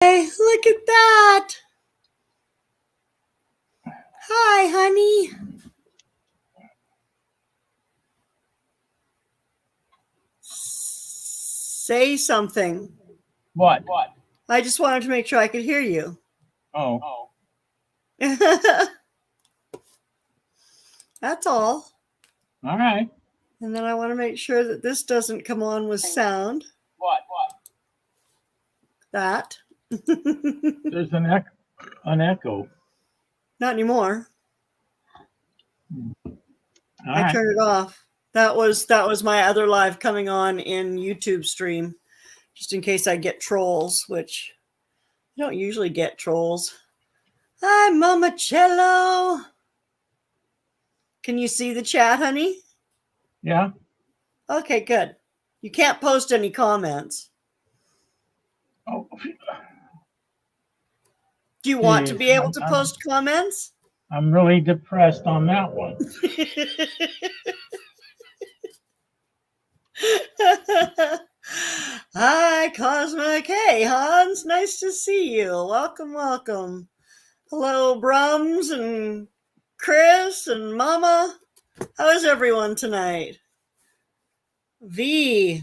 Hey, look at that. Hi, honey. Say something. What? I just wanted to make sure I could hear you. Oh, That's all. all right. And then I want to make sure that this doesn't come on with sound. What? That. There's an echo. Not anymore. All I right. turned it off. That was my other live coming on in YouTube stream, just in case I get trolls, which I don't usually get trolls. Hi, Mama Cello. Can you see the chat, honey? Yeah. Okay, good. You can't post any comments. Oh, Do you want to geez. be able to post comments? I'm really depressed on that one. Hi, Cosmic. Hey, Hans. Nice to see you. Welcome, welcome. Hello, Brums and Chris and Mama. How is everyone tonight? V.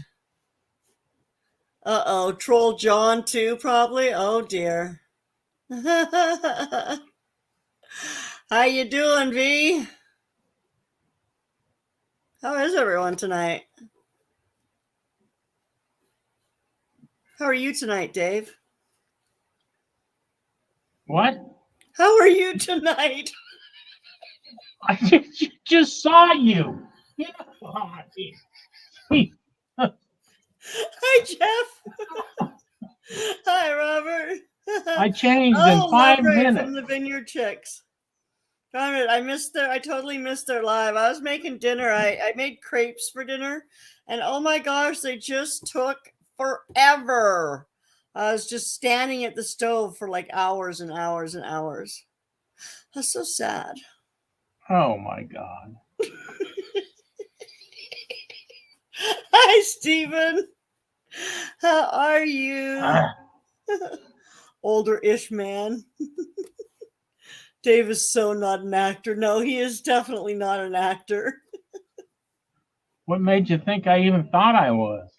Uh-oh, Troll John too, probably. Oh, dear. How you doing, V? How is everyone tonight? How are you tonight, Dave? What? How are you tonight? I just saw you. Hi, Jeff. Hi, Robert. I changed in Oh, 5 Lorrie minutes. from the Vineyard Chicks. Darn it, I totally missed their live. I was making dinner. I made crepes for dinner, and oh my gosh, they just took forever. I was just standing at the stove for like hours and hours and hours. That's so sad. Oh my God. Hi, Stephen. How are you? Older-ish man. Dave is so not an actor. No, he is definitely not an actor. What made you think I even thought I was?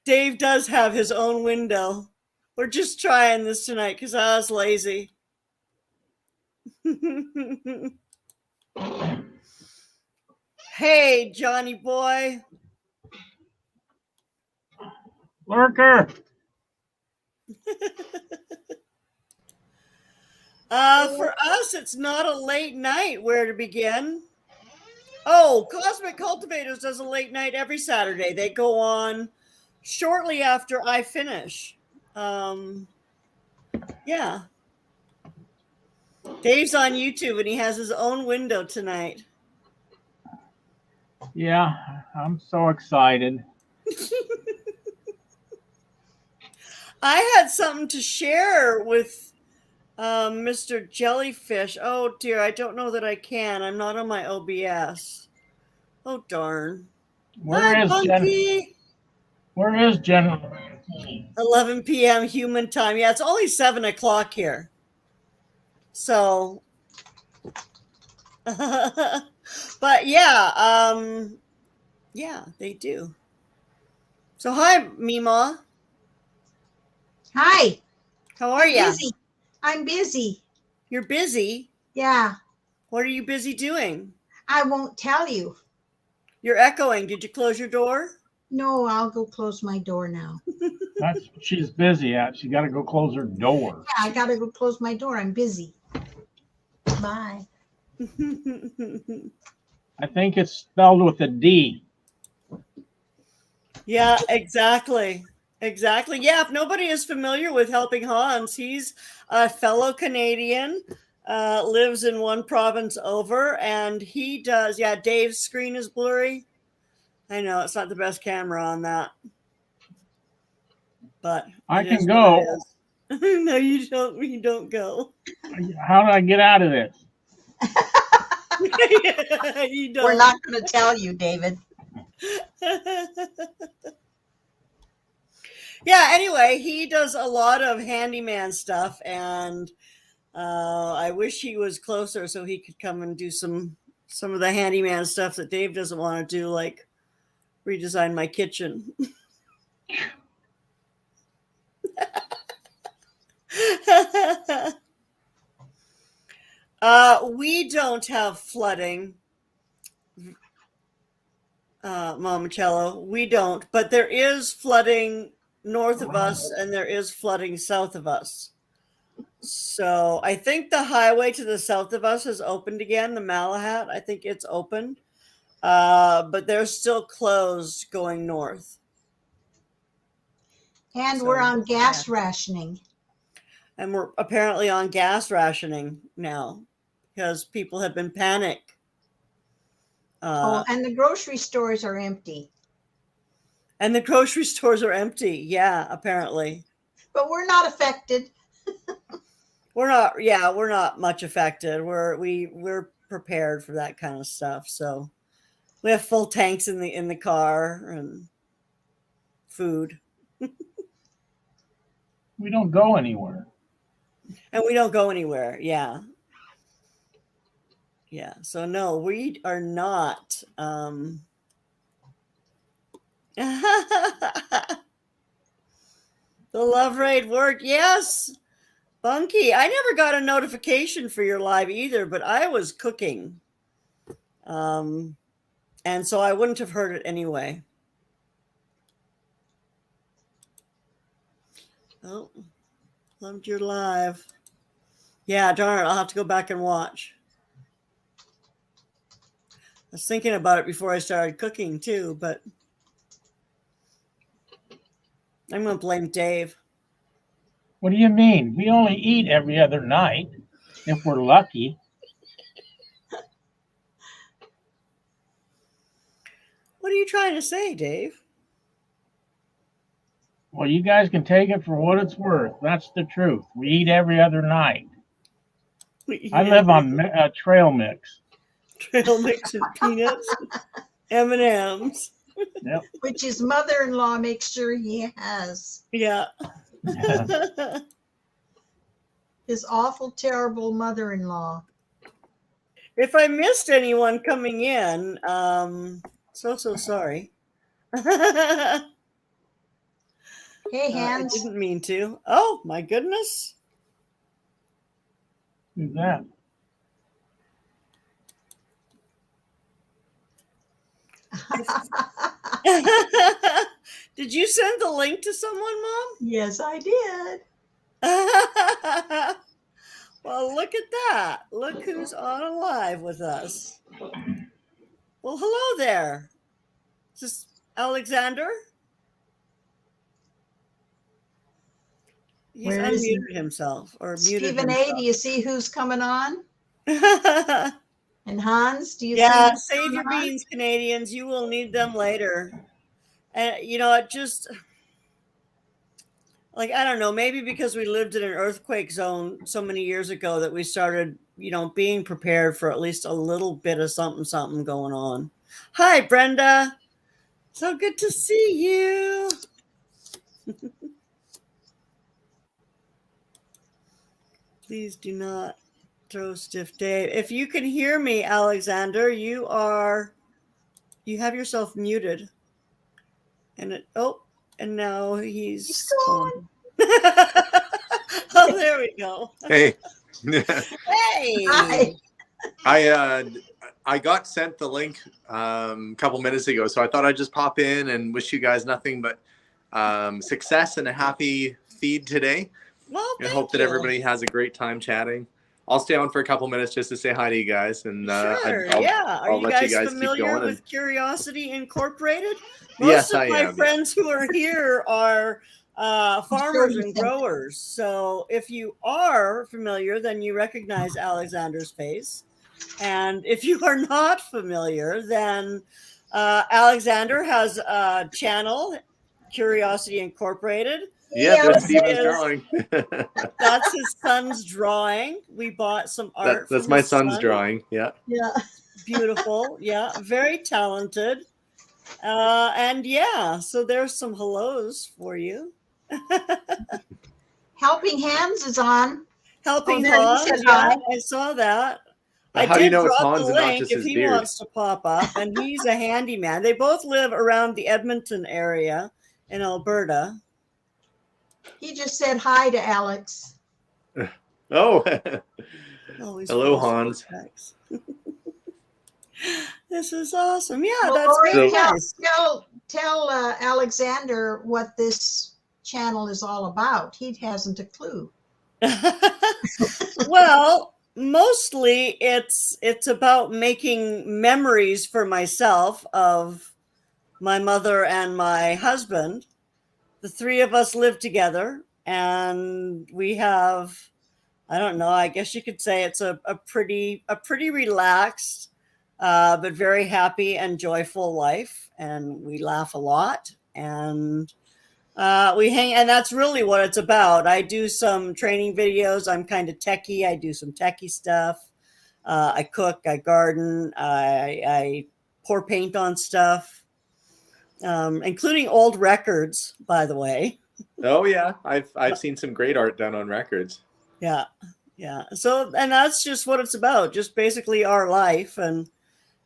Dave does have his own window. We're just trying this tonight because I was lazy. Hey, Johnny boy. Lurker. For us, it's not a late night. Where to begin? Oh, Cosmic Cultivators does a late night every Saturday. They go on shortly after I finish. Yeah. Dave's on YouTube and he has his own window tonight. Yeah, I'm so excited. I had something to share with Mr. Jellyfish. Oh dear, I don't know that I can. I'm not on my OBS. Oh darn. Hi, Bunky. Where is General? 11 p.m. human time. Yeah, it's only 7 o'clock here. So, but yeah, they do. So hi, Mima. Hi. How are you? Busy. I'm busy. You're busy? Yeah. What are you busy doing? I won't tell you. You're echoing. Did you close your door? No, I'll go close my door now. That's what she's busy at. She got to go close her door. Yeah, I got to go close my door. I'm busy. Bye. I think it's spelled with a D. Yeah, exactly. Exactly. Yeah, if nobody is familiar with Helping Hans, he's a fellow Canadian, lives in one province over, and he does. Yeah, Dave's screen is blurry. I know it's not the best camera on that, but I can go. No, you don't. You don't go. How do I get out of this? You don't. We're not going to tell you, David. Yeah, anyway, he does a lot of handyman stuff, and I wish he was closer so he could come and do some of the handyman stuff that Dave doesn't want to do, like redesign my kitchen. We don't have flooding, Monticello. We don't, but there is flooding north of us, and there is flooding south of us. So I think the highway to the south of us has opened again, the Malahat. I think it's open, but they're still closed going north. And So, we're on gas rationing. And we're apparently on gas rationing now because people have been panicked. And the grocery stores are empty. And the grocery stores are empty. Yeah, apparently. But we're not affected. We're not much affected. We're prepared for that kind of stuff. So we have full tanks in the car and food. We don't go anywhere. And we don't go anywhere. Yeah. Yeah. So no, we are not the love raid worked. Yes. Bunky. I never got a notification for your live either, but I was cooking. And so I wouldn't have heard it anyway. Oh, loved your live. Yeah, darn it. I'll have to go back and watch. I was thinking about it before I started cooking too, but I'm going to blame Dave. What do you mean? We only eat every other night if we're lucky. What are you trying to say, Dave? Well, you guys can take it for what it's worth. That's the truth. We eat every other night. I live on trail mix. Trail mix and peanuts, M&Ms. Yep. Which his mother-in-law makes sure he has. Yeah. His awful, terrible mother-in-law. If I missed anyone coming in, so sorry. Hey, I Hans. didn't mean to. Oh, my goodness. Who's that? Did you send the link to someone, Mom? Yes, I did. Well, look at that. Look who's on live with us. Well, hello there. Is this Alexander? He's Where is he? unmuted himself or muted Stephen A., himself. do you see who's coming on? And Hans, do you see Yeah, who's save your coming on? beans, Canadians. You will need them later. And it just like, I don't know, maybe because we lived in an earthquake zone so many years ago that we started, being prepared for at least a little bit of something going on. Hi, Brenda. So good to see you. Please do not throw stiff Dave. If you can hear me, Alexander, you have yourself muted. And now he's gone. Oh, there we go. Hey. Hey. Hi. I got sent the link a couple minutes ago, so I thought I'd just pop in and wish you guys nothing but success and a happy feed today. Well, I hope that everybody has a great time chatting. I'll stay on for a couple minutes just to say hi to you guys, and sure. I'll Are you let guys you guys keep familiar going. with Curiosity Incorporated? Most Yes, of I my am. friends who are here are farmers you and said that. growers. So if you are familiar, then you recognize Alexander's face. And if you are not familiar, then Alexander has a channel, Curiosity Incorporated. Yeah, that's Steven's Yes. drawing. That's his son's drawing. We bought some art. That's from my his son's son. drawing. Yeah. Yeah. Beautiful. Yeah. Very talented. And yeah, so there's some hellos for you. Helping Hands is on. Helping there, he Hans, said yeah, hi. I saw that. I How do you did know it's drop the Hans and not link just if his he beard? wants to pop up, and he's a handyman. They both live around the Edmonton area in Alberta. He just said hi to Alex. Oh, Always hello, full of Hans. specs. This is awesome. Yeah, Well, that's Lorrie, very So- nice. tell Alexander what this channel is all about. He hasn't a clue. Well, mostly it's about making memories for myself of my mother and my husband. The three of us live together, and we have, I don't know, I guess you could say it's a pretty relaxed but very happy and joyful life, and we laugh a lot, and we hang, and that's really what it's about. I do some training videos. I'm kind of techie. I do some techie stuff. I cook, I garden, I pour paint on stuff, including old records, by the way. Oh yeah, I've seen some great art done on records. Yeah. Yeah. So, and that's just what it's about, just basically our life.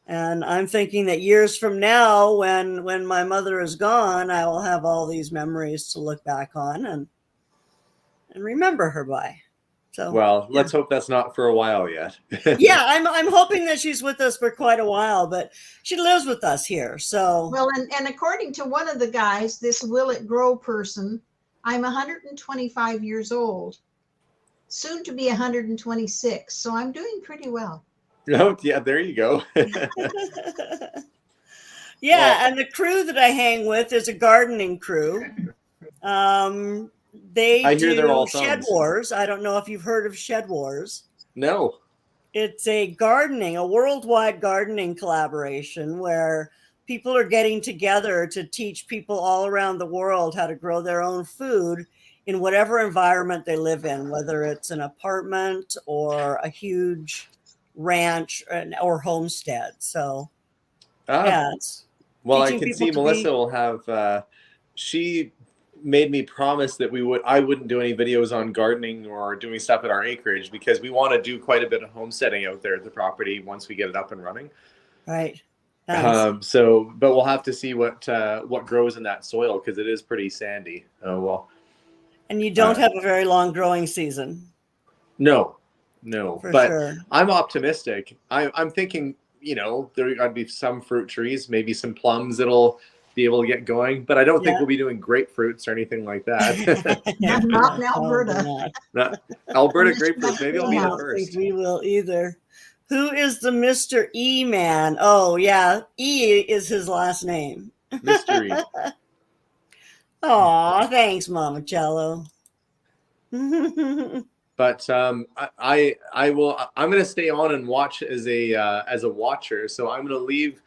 And I'm thinking that years from now, when my mother is gone, I will have all these memories to look back on and remember her by. So, Well, let's hope that's not for a while yet. yeah, I'm hoping that she's with us for quite a while, but she lives with us here. So, Well, and according to one of the guys, this Will It Grow person, I'm 125 years old, soon to be 126. So I'm doing pretty well. Oh yeah, there you go. yeah, Well- and the crew that I hang with is a gardening crew. They I hear they're all Shed thumbs. Wars. I don't know if you've heard of Shed Wars. No. It's a worldwide gardening collaboration where people are getting together to teach people all around the world how to grow their own food in whatever environment they live in, whether it's an apartment or a huge ranch or homestead. So, yeah, it's Well, I teaching can people see to Melissa be- will have. She made me promise that I wouldn't do any videos on gardening or doing stuff at our acreage because we want to do quite a bit of homesteading out there at the property once we get it up and running. Right. Nice. But we'll have to see what grows in that soil because it is pretty sandy. Oh well. And you don't have a very long growing season. No, For but sure. I'm optimistic. I'm thinking, there got to be some fruit trees, maybe some plums that'll be able to get going. But I don't think we'll be doing grapefruits or anything like that. Not in Alberta. Alberta grapefruits, maybe I'll be I the don't first. think we will either. Who is the Mr. E man? Oh, yeah. E is his last name. Mystery. Aw, thanks, Mama Cello. But I will. I'm going to stay on and watch as a watcher. So I'm going to leave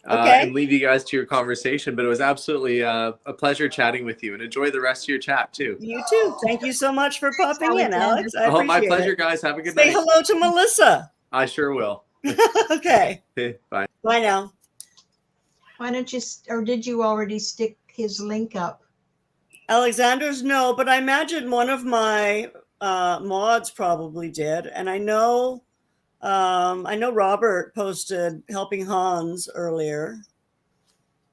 and leave you guys to your conversation. But it was absolutely a pleasure chatting with you, and enjoy the rest of your chat too. You too. Thank you so much for popping in, Alex. I appreciate my pleasure, it. guys. Have a good Say night. hello to Melissa. I sure will. Okay. Bye. Bye now. Why don't you, or did you already stick his link up? Alexander's no, but I imagine one of my mods probably did, and I know Robert posted Helping Hans earlier.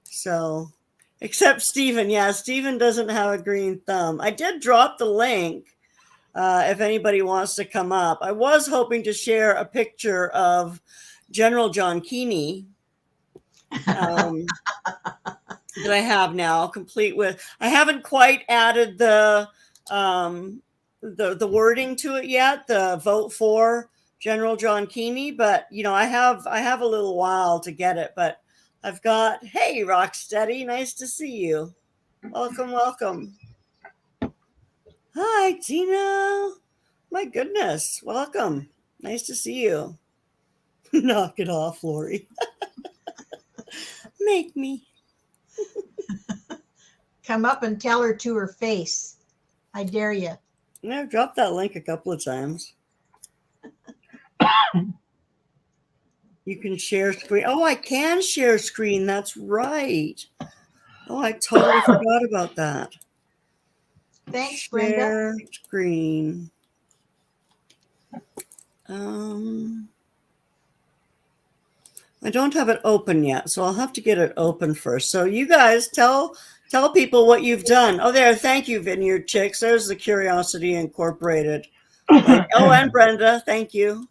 So, except Stephen, yeah, Stephen doesn't have a green thumb. I did drop the link if anybody wants to come up. I was hoping to share a picture of General John Keeney. That I have now, complete with. I haven't quite added the wording to it yet. The vote for General John Keeney, but I have a little while to get it. But I've got. Hey, Rocksteady, nice to see you. Welcome. Hi, Tina. My goodness, welcome. Nice to see you. Knock it off, Lorrie. Make me. Come up and tell her to her face. I dare you. I've dropped that link a couple of times. You can share screen. Oh, I can share screen. That's right. Oh, I totally forgot about that. Thanks, Brenda. Share screen. I don't have it open yet, so I'll have to get it open first. So you guys tell people what you've done. Oh, there. Thank you, Vineyard Chicks. There's the Curiosity Incorporated. And Brenda, thank you.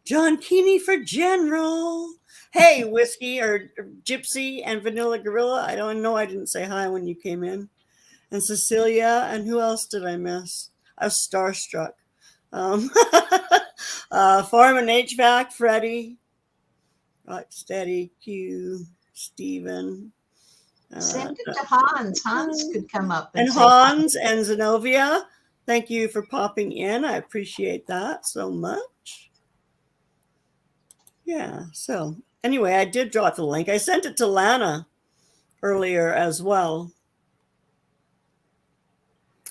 John Keeney for General. Hey, Whiskey or Gypsy and Vanilla Gorilla. I don't know. I didn't say hi when you came in. And Cecilia. And who else did I miss? I was starstruck. Farm and HVAC, Freddie. Rocksteady, Q, Steven. Send it to Hans. Hans could come up. And Hans and Zenobia. Thank you for popping in. I appreciate that so much. Yeah, so anyway, I did drop the link. I sent it to Lana earlier as well.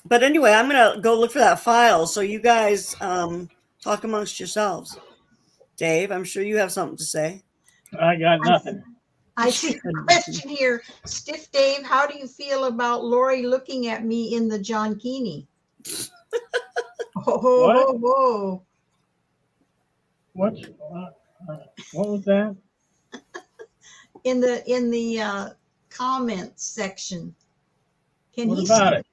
But anyway, I'm going to go look for that file. So you guys talk amongst yourselves. Dave, I'm sure you have something to say. I got nothing. I see a question here. Stiff Dave, how do you feel about Lorrie looking at me in the John Keeney? Whoa. What was that? In the comments section. What about it?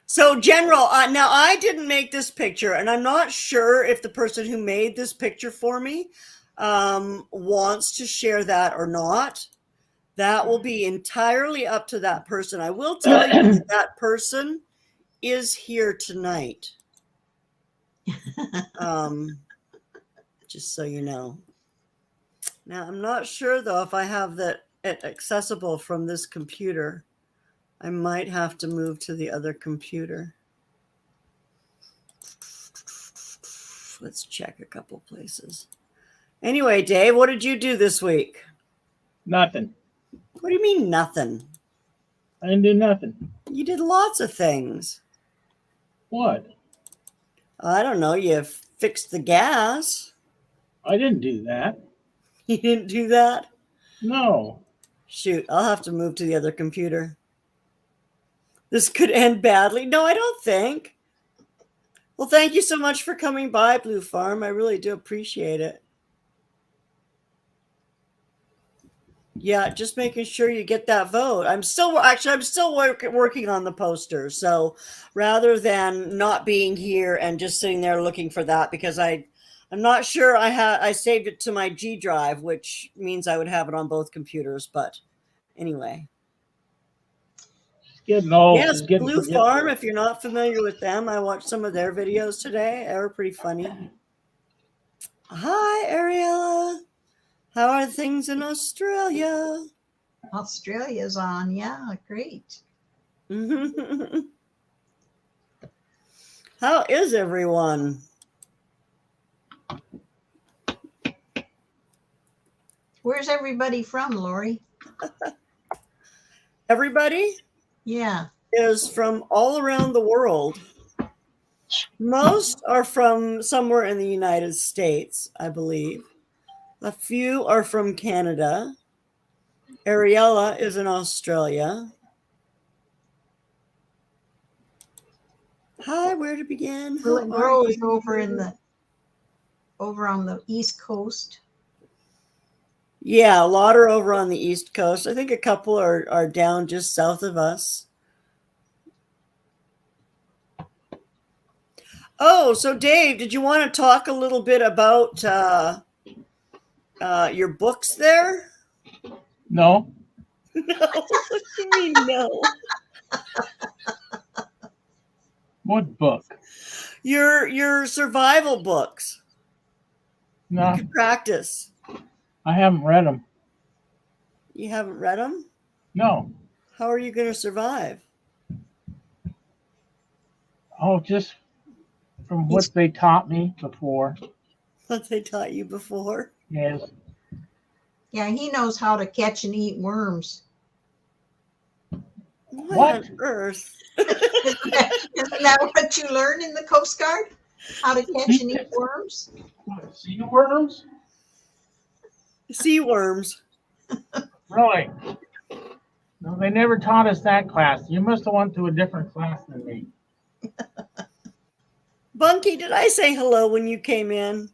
So, General, now I didn't make this picture, and I'm not sure if the person who made this picture for me wants to share that or not. That will be entirely up to that person. I will tell you that person is here tonight. Just so you know. Now, I'm not sure, though, if I have that accessible from this computer. I might have to move to the other computer. Let's check a couple places. Anyway, Dave, what did you do this week? Nothing. What do you mean nothing? I didn't do nothing. You did lots of things. What? I don't know. You fixed the gas. I didn't do that. You didn't do that? No. Shoot, I'll have to move to the other computer. This could end badly. No, I don't think. Well, thank you so much for coming by, Blue Farm. I really do appreciate it. Yeah, just making sure you get that vote. I'm still working on the poster. So rather than not being here and just sitting there looking for that, because I'm not sure I saved it to my G drive, which means I would have it on both computers. But anyway. Getting old. Yes, Blue Farm, if you're not familiar with them, I watched some of their videos today. They were pretty funny. Hi, Ariella. How are things in Australia? Australia's on. Yeah, great. How is everyone? Where's everybody from, Lorrie? Everybody? Yeah. Is from all around the world. Most are from somewhere in the United States, I believe. A few are from Canada. Ariella is in Australia. Hi, where to begin? Will it grow is over on the East Coast. Yeah, a lot are over on the East Coast. I think a couple are down just south of us. Oh, so Dave, did you want to talk a little bit about your books there? No. No. What do you mean no? What book? Your survival books. No. You could practice. I haven't read them. You haven't read them? No. How are you going to survive? Oh, just from what they taught me before. What they taught you before? Yes. Yeah, he knows how to catch and eat worms. What on earth? Isn't that what you learn in the Coast Guard? How to catch and eat worms? What, sea worms? Sea worms. Really? No, they never taught us that class. You must have went to a different class than me. Bunky, did I say hello when you came in?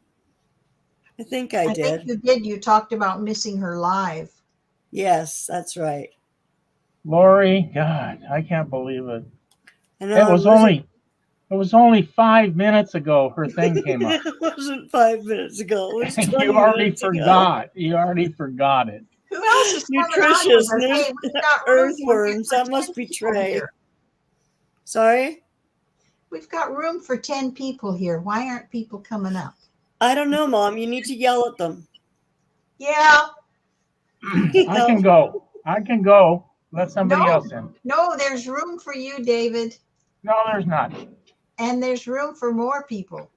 I think I I did. think you did. You talked about missing her live. Yes, that's right. Lorrie, God, I can't believe it. And now It was only 5 minutes ago her thing came up. It wasn't 5 minutes ago. It was 20 You already minutes forgot. Ago. You already forgot it. Who else is coming Nutritious on with us? Hey, we've got room earthworms. That must be Trey. Here. Sorry? We've got room for 10 people here. Why aren't people coming up? I don't know, Mom. You need to yell at them. Yeah. I can go. I can go. Let somebody else in. No, there's room for you, David. No, there's not. And there's room for more people.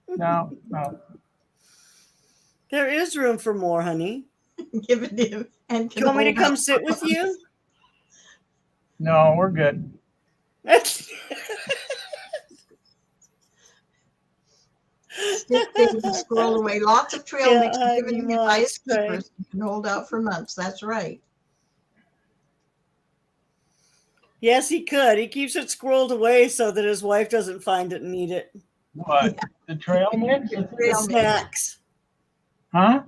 No. There is room for more, honey. Give it him. And do you want me to come sit with you? No, we're good. Stick and scroll away. Lots of trail mix given to me by his keepers. You can hold out for months. That's right. Yes, he could. He keeps it squirreled away so that his wife doesn't find it and eat it. What? Yeah. The trail mix? The snacks. Huh?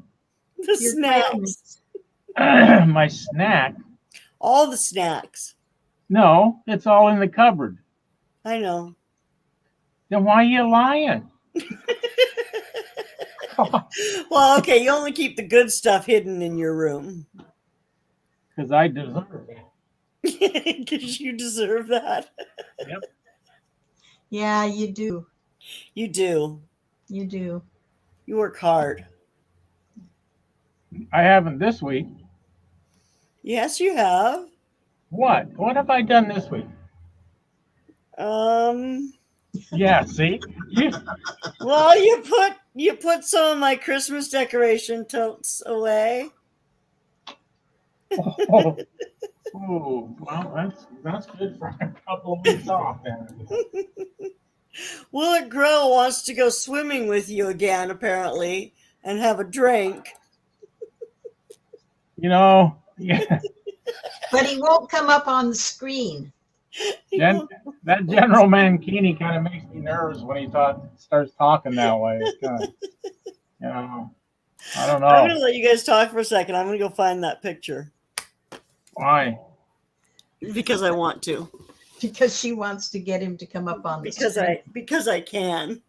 The snacks. My snack? All the snacks. No, it's all in the cupboard. I know. Then why are you lying? Well, okay, you only keep the good stuff hidden in your room. Because I deserve it. Because you deserve that. Yep. Yeah, you do. You do. You do. You work hard. I haven't this week. Yes, you have. What? What have I done this week? Yeah, see? Well, you put some of my Christmas decoration totes away. Oh, well, that's good for a couple of weeks off then. Willet Grow wants to go swimming with you again, apparently, and have a drink. You know, yeah. But he won't come up on the screen. That General Mankini kind of makes me nervous when he starts talking that way. It's kind of, you know, I don't know. I'm going to let you guys talk for a second. I'm going to go find that picture. Why? Because I want to. Because she wants to get him to come up on the screen. Because I can.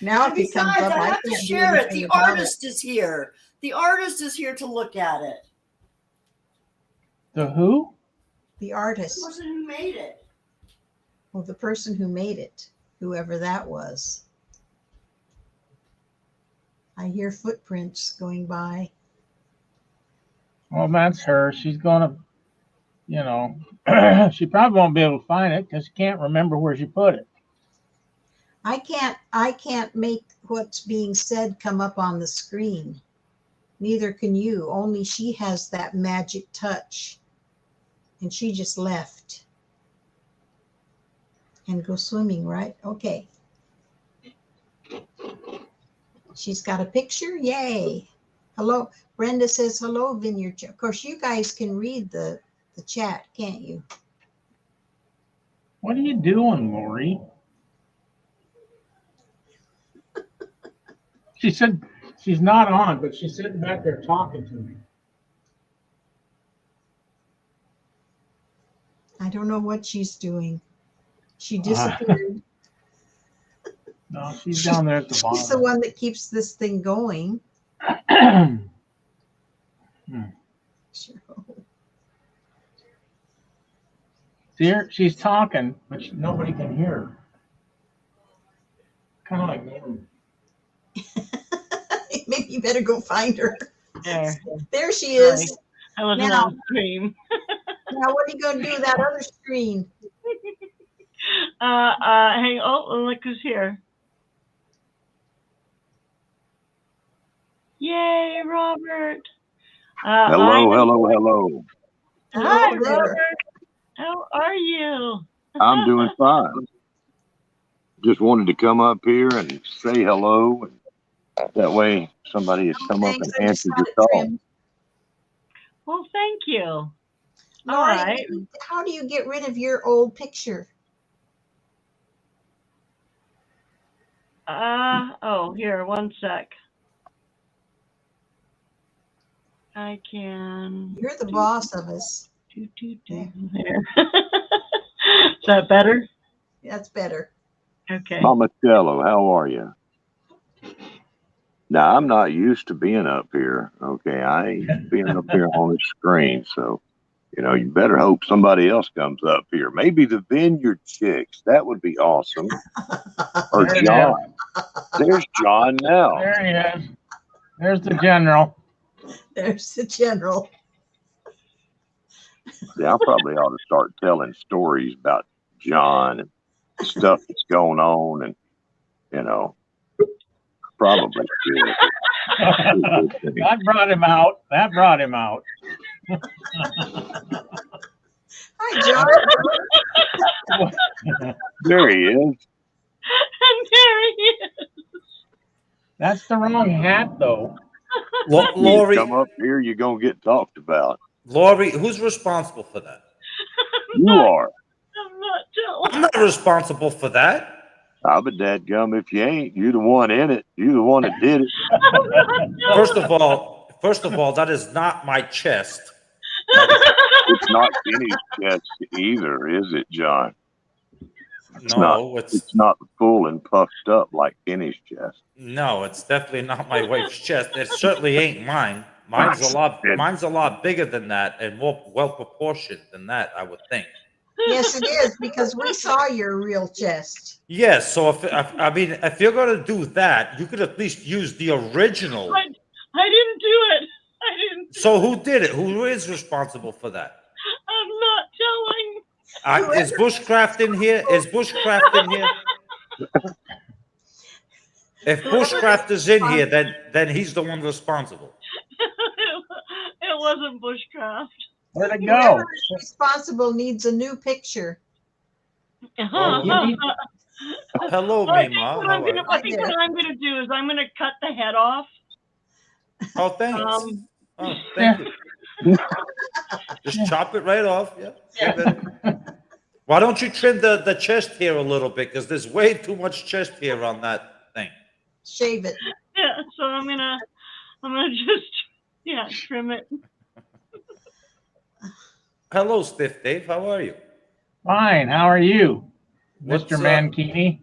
Now if he comes up, I have to share it. The artist is here. The artist is here to look at it. The who? The artist. The person who made it. Well, the person who made it, whoever that was. I hear footprints going by. Well, that's her. She's gonna, you know, she probably won't be able to find it because she can't remember where she put it. I can't make what's being said come up on the screen. Neither can you. Only she has that magic touch. And she just left. And go swimming, right? Okay. She's got a picture. Yay. Hello. Brenda says, hello, Vineyard. Of course, you guys can read the chat, can't you? What are you doing, Lorrie? She said she's not on, but she's sitting back there talking to me. I don't know what she's doing. She disappeared. No, she's down there at the bottom. She's the one that keeps this thing going. Sure. See her? She's talking, but nobody can hear her. Kind of like me. Maybe you better go find her. There she Sorry. is. I wasn't on stream. Now what are you going to do with that other screen? Hang on, look who's here. Yay, Robert. Hello. Hi, Robert. How are you? I'm doing fine. Just wanted to come up here and say hello and That way, somebody has come up Thanks, and I just answered got your it call. trimmed. Well, thank you. All Lorrie, right. how do you get rid of your old picture? Oh, here, one sec. I can. You're the boss of us. Here. Is that better? That's better. Okay. Mamacello, how are you? Now, I'm not used to being up here. Okay, I ain't used to being up here on the screen. So, you better hope somebody else comes up here. Maybe the Vineyard Chicks. That would be awesome. Or There it John. There's John now. There he is. There's the general. There's the general. Yeah, I probably ought to start telling stories about John and stuff that's going on, and probably should. That brought him out. That brought him out. Hi, John. There he is. And there he is. That's the wrong hat, though. You Lorrie, come up here, you're gonna get talked about. Lorrie, who's responsible for that? You are. I'm not telling. I'm not responsible for that. I'll be dadgum if you ain't. You the one in it. You the one that did it. First of all, that is not my chest. It's not Kenny's chest either, is it, John? No, It's not full and puffed up like Kenny's chest. No, it's definitely not my wife's chest. It certainly ain't mine. Mine's a lot bigger than that and more well proportioned than that, I would think. Yes, it is, because we saw your real chest. Yes, so if you're gonna do that, you could at least use the original. I didn't do it. I didn't. So who did it? Who is responsible for that? I'm not telling. Is Bushcraft in here? Is Bushcraft in here? If Bushcraft is in here, then he's the one responsible. It wasn't Bushcraft. Where'd it Whoever go? is responsible needs a new picture. Hello, I Mima. think what I'm gonna do is I'm gonna cut the head off. Oh, thanks. Thank you. Just chop it right off. Yeah. Why don't you trim the chest hair a little bit? Because there's way too much chest hair on that thing. Shave it. Yeah, so I'm gonna just trim it. Hello, Stiff Dave. How are you? Fine. How are you, What's Mr. up? Mankini?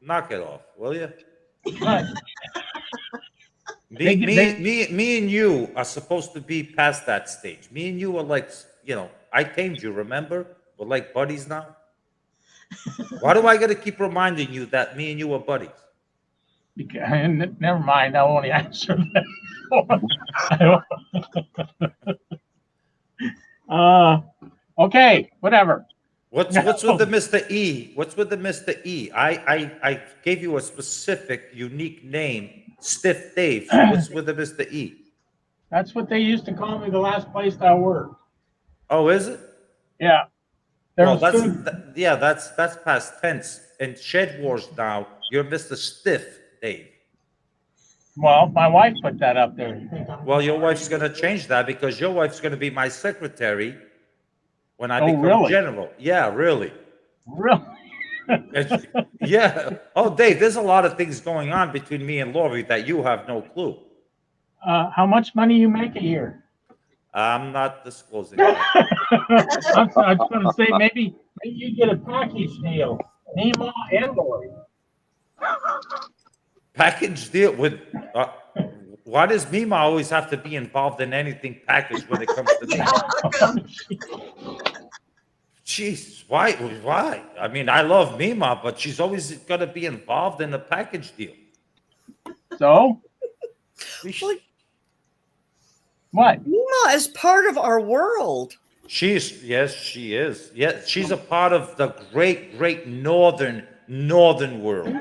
Knock it off, will you? What? Me and you are supposed to be past that stage. Me and you are like, I tamed you, remember? We're like buddies now. Why do I got to keep reminding you that me and you are buddies? Never mind. I won't answer that. Okay, whatever. What's with the Mr. E? What's with the Mr. E? I gave you a specific, unique name, Stiff Dave. So what's with the Mr. E? That's what they used to call me the last place I worked. Oh, is it? Yeah. Well, that's past tense. In Shed Wars now, you're Mr. Stiff Dave. Well, my wife put that up there. Well, your wife's going to change that because your wife's going to be my secretary when I become really? general. Yeah, really. Really? Yeah. Oh, Dave, there's a lot of things going on between me and Lorrie that you have no clue. How much money you make a year? I'm not disclosing that. I was going to say maybe you get a package deal, Nemo and Lorrie. Package deal with. Why does Mima always have to be involved in anything packaged when it comes to me? Jeez, why? Why? I mean, I love Mima, but she's always got to be involved in a package deal. So? What? Mima is part of our world. Yes, she is. Yes, she's a part of the great northern world.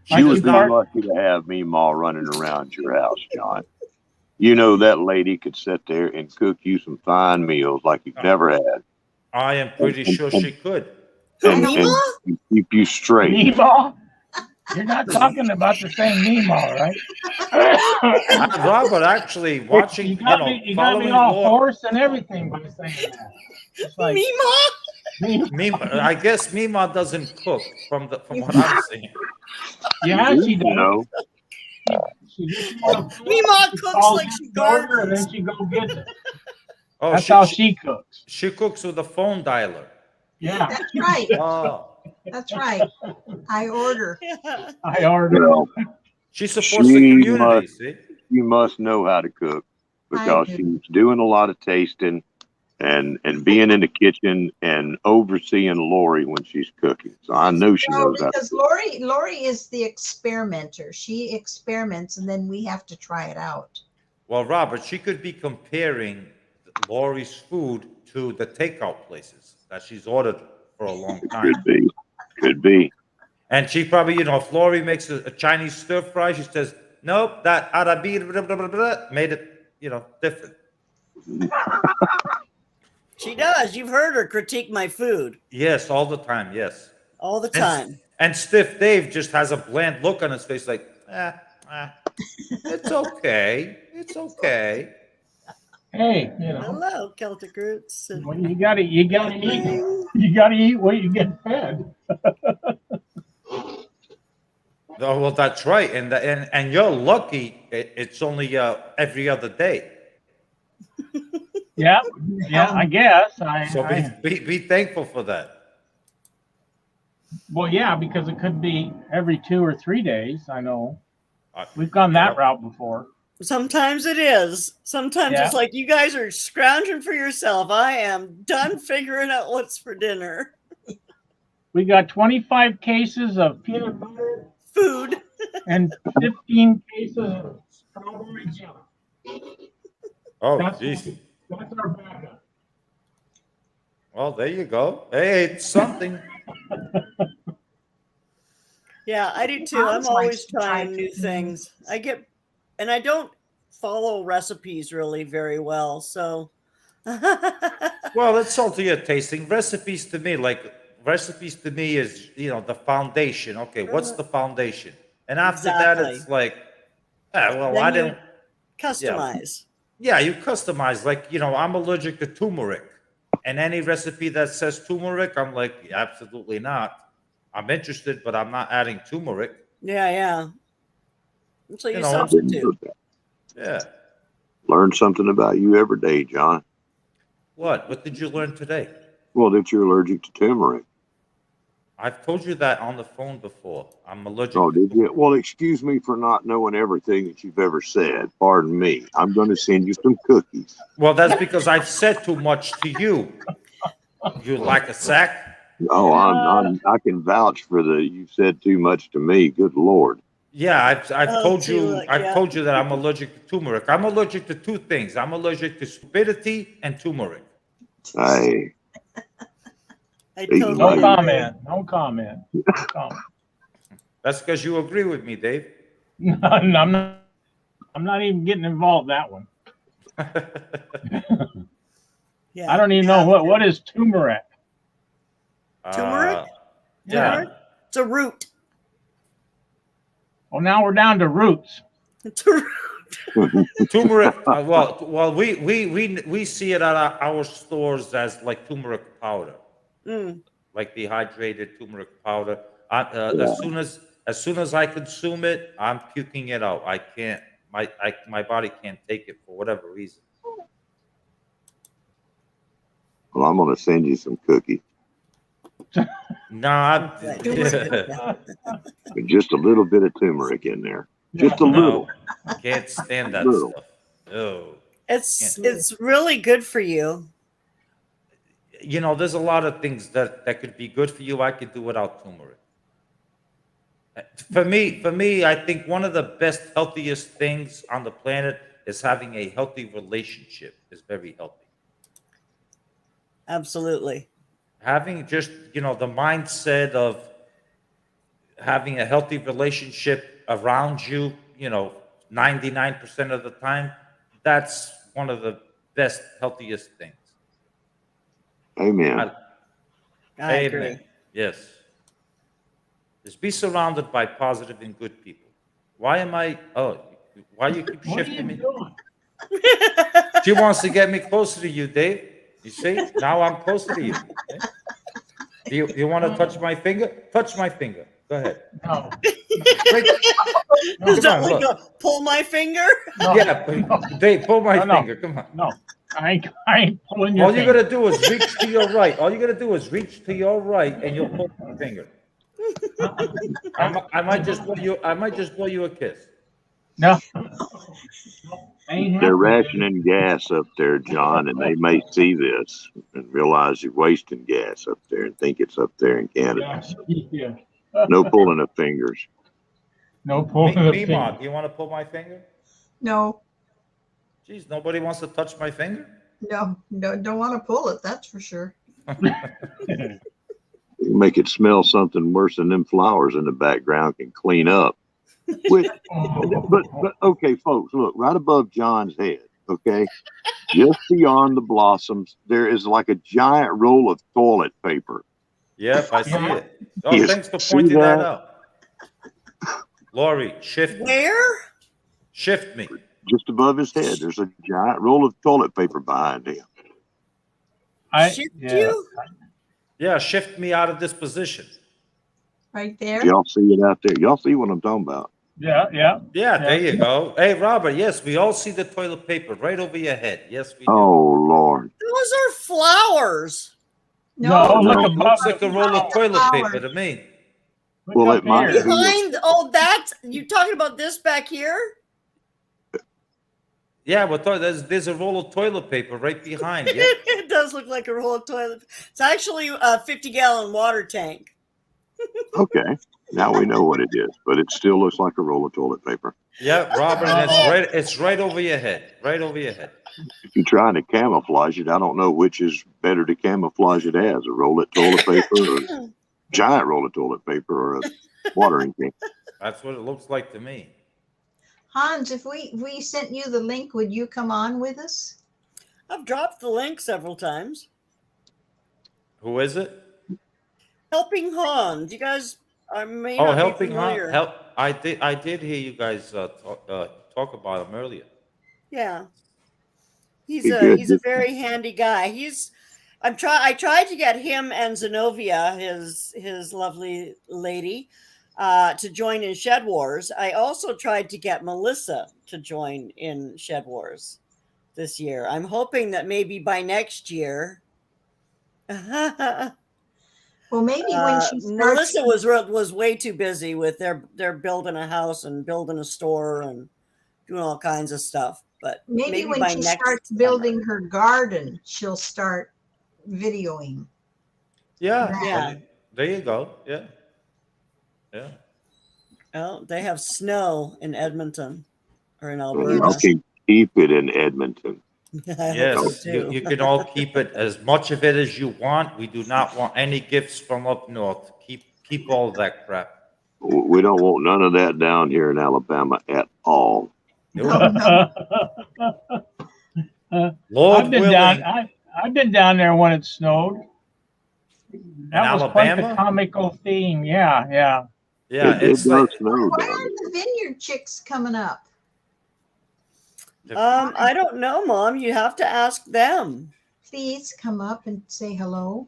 She would be lucky to have Meemaw running around your house, John. You know that lady could sit there and cook you some fine meals like you've never had. I am pretty sure she could. And keep you straight. Meemaw? You're not talking about the same Meemaw, right? Robert, actually, watching, You got me following all Lorrie. hoarse and everything by saying that. It's like Meemaw. I guess Mima doesn't cook from what I'm seeing. Yeah, she does. No. She gets you on the phone, Meemaw she cooks calls like you she an order, and gardens. then she go gets it. Oh, That's how she cooks. She cooks with a phone dialer. Yeah. That's right. Oh, That's right. I order. Yeah. I order. Well, she supports the community. See, you must know how to cook because do. she's doing a lot of tasting and being in the kitchen and overseeing Lori when she's cooking. So I know she No, knows how to because cook. Lori is the experimenter. She experiments and then we have to try it out. well, Robert, she could be comparing Lori's food to the takeout places that she's ordered for a long time. Could be. Could be. And she probably, if Lori makes a Chinese stir fry, she says, nope, that Arabi made it, different. She does. You've heard her critique my food Yes, all the time, yes. all the time. And Stiff Dave just has a bland look on his face like, it's okay. It's okay. Hey, Hello, Celtic Roots. well, you gotta eat. You gotta eat what you get fed. Oh, well, that's right. And you're lucky it's only every other day. Yeah, I guess. So be thankful for that. Well, yeah, because it could be every 2 or 3 days. I know. We've gone that route before. Sometimes it is. Sometimes it's like you guys are scrounging for yourself. I am done figuring out what's for dinner. We got 25 cases of peanut butter Food. and 15 cases of strawberry jelly. Oh, That's our backup. Well, there you go. Hey, it's something. Yeah, I do too. I'm always trying new things. I don't follow recipes really very well. So, Well, it's all to your tasting. Recipes to me is, the foundation. Okay, what's the foundation? And after that, it's like, I didn't customize. Yeah, you customize. Like, I'm allergic to turmeric. And any recipe that says turmeric, I'm like, absolutely not. I'm interested, but I'm not adding turmeric. Yeah. So you substitute. Yeah. Learn something about you every day, John. What? What did you learn today? Well, that you're allergic to turmeric. I've told you that on the phone before. I'm allergic. Oh, did you? Well, excuse me for not knowing everything that you've ever said. Pardon me. I'm going to send you some cookies. Well, that's because I've said too much to you. You like a sack? Oh, I can vouch for you said too much to me. Good Lord. Yeah, I've told you that I'm allergic to turmeric. I'm allergic to two things. I'm allergic to stupidity and turmeric. Hey. No comment. No comment. That's because you agree with me, Dave. No, I'm not even getting involved in that one. I don't even know what is turmeric. Turmeric? Yeah. It's a root. Well, now we're down to roots. It's a root. Turmeric. Well, we see it at our stores as like turmeric powder, like dehydrated turmeric powder. As soon as I consume it, I'm puking it out. I can't. My body can't take it for whatever reason. Well, I'm going to send you some cookies. No, just a little bit of turmeric in there. Just a little. I can't stand that stuff. Oh. It's really good for you. There's a lot of things that could be good for you. I could do without turmeric. For me, I think one of the best, healthiest things on the planet is having a healthy relationship. Is very healthy. Absolutely. Having just, the mindset of having a healthy relationship around you, 99% of the time, that's one of the best, healthiest things. Amen. I agree. Yes. is be surrounded by positive and good people. Why am I? Oh, why you keep What are shifting you me? doing? She wants to get me closer to you, Dave. You see? Now I'm closer to you. Okay? Do you want to touch my finger? Touch my finger. Go ahead. No. Right. Is Come that on, like look. a pull my finger? No. Yeah, Dave, pull my No. finger. Come on. No. I ain't pulling your All you finger. gotta do is reach to your right. All you gotta do is reach to your right, and you'll pull my finger. I might just blow you. I might just blow you a kiss. No. Ain't They're happening. rationing gas up there, John, and they may see this and realize you're wasting gas up there and think it's up there in Canada. Yeah. No pulling of fingers. No pulling the Mima, finger. do you want to pull my finger? No, Jeez, nobody wants to touch my finger. no, don't want to pull it. That's for sure. You make it smell something worse than them flowers in the background can clean up. Which, but okay, folks, look right above John's head. Okay, just beyond the blossoms, there is like a giant roll of toilet paper. Yep, I see it. Oh, Yes, thanks for see pointing that that? out. Lorrie, shift me. Where? Shift me. Just above his head, there's a giant roll of toilet paper behind him. Shift Yeah. you? Yeah, shift me out of this position. Right there. Y'all see it out there? Y'all see what I'm talking about? Yeah. Yeah, there you go. Hey, Robert, yes, we all see the toilet paper right over your head. Yes, we do. Oh Lord! Those are flowers. No, Looks look like, above looks like a it. roll of toilet Flowers. paper to me. Look Well, up it might here. be. Behind, oh, that's, you talking about this back here? Yeah, but there's a roll of toilet paper right behind. Yep. It does look like a roll of toilet. It's actually a 50-gallon water tank. Okay, now we know what it is, but it still looks like a roll of toilet paper. Yeah, Robert, and it's right over your head. Right over your head. If you're trying to camouflage it, I don't know which is better to camouflage it as: a roll of toilet paper, or a giant roll of toilet paper, or a watering can. That's what it looks like to me. Hans, if we sent you the link, would you come on with us? I've dropped the link several times. Who is it? Helping Hans. You guys, I may not Helping be familiar. Help. I did hear you guys talk about him earlier. Yeah. He's Be a good. he's a very handy guy. I tried to get him and Zenobia, his lovely lady, to join in Shed Wars. I also tried to get Melissa to join in Shed Wars this year. I'm hoping that maybe by next year. Well, maybe when she starts. Melissa was way too busy with they're building a house and building a store and doing all kinds of stuff. But Maybe when by she next starts building her garden, she'll start videoing. Yeah. Yeah. There you go. Yeah. Yeah. Well, they have snow in Edmonton or in Y'all Alberta. can keep it in Edmonton. I hope Yes, so too. you can all keep it as much of it as you want. We do not want any gifts from up north. Keep all that crap. We don't want none of that down here in Alabama at all. Lord I've been willing. down. I've been down there when it snowed. That was quite the Alabama? comical theme. Yeah. Yeah, It it's does like snow Why down aren't the vineyard chicks coming up? I don't know, Mom. You have to ask them. Please come up and say hello.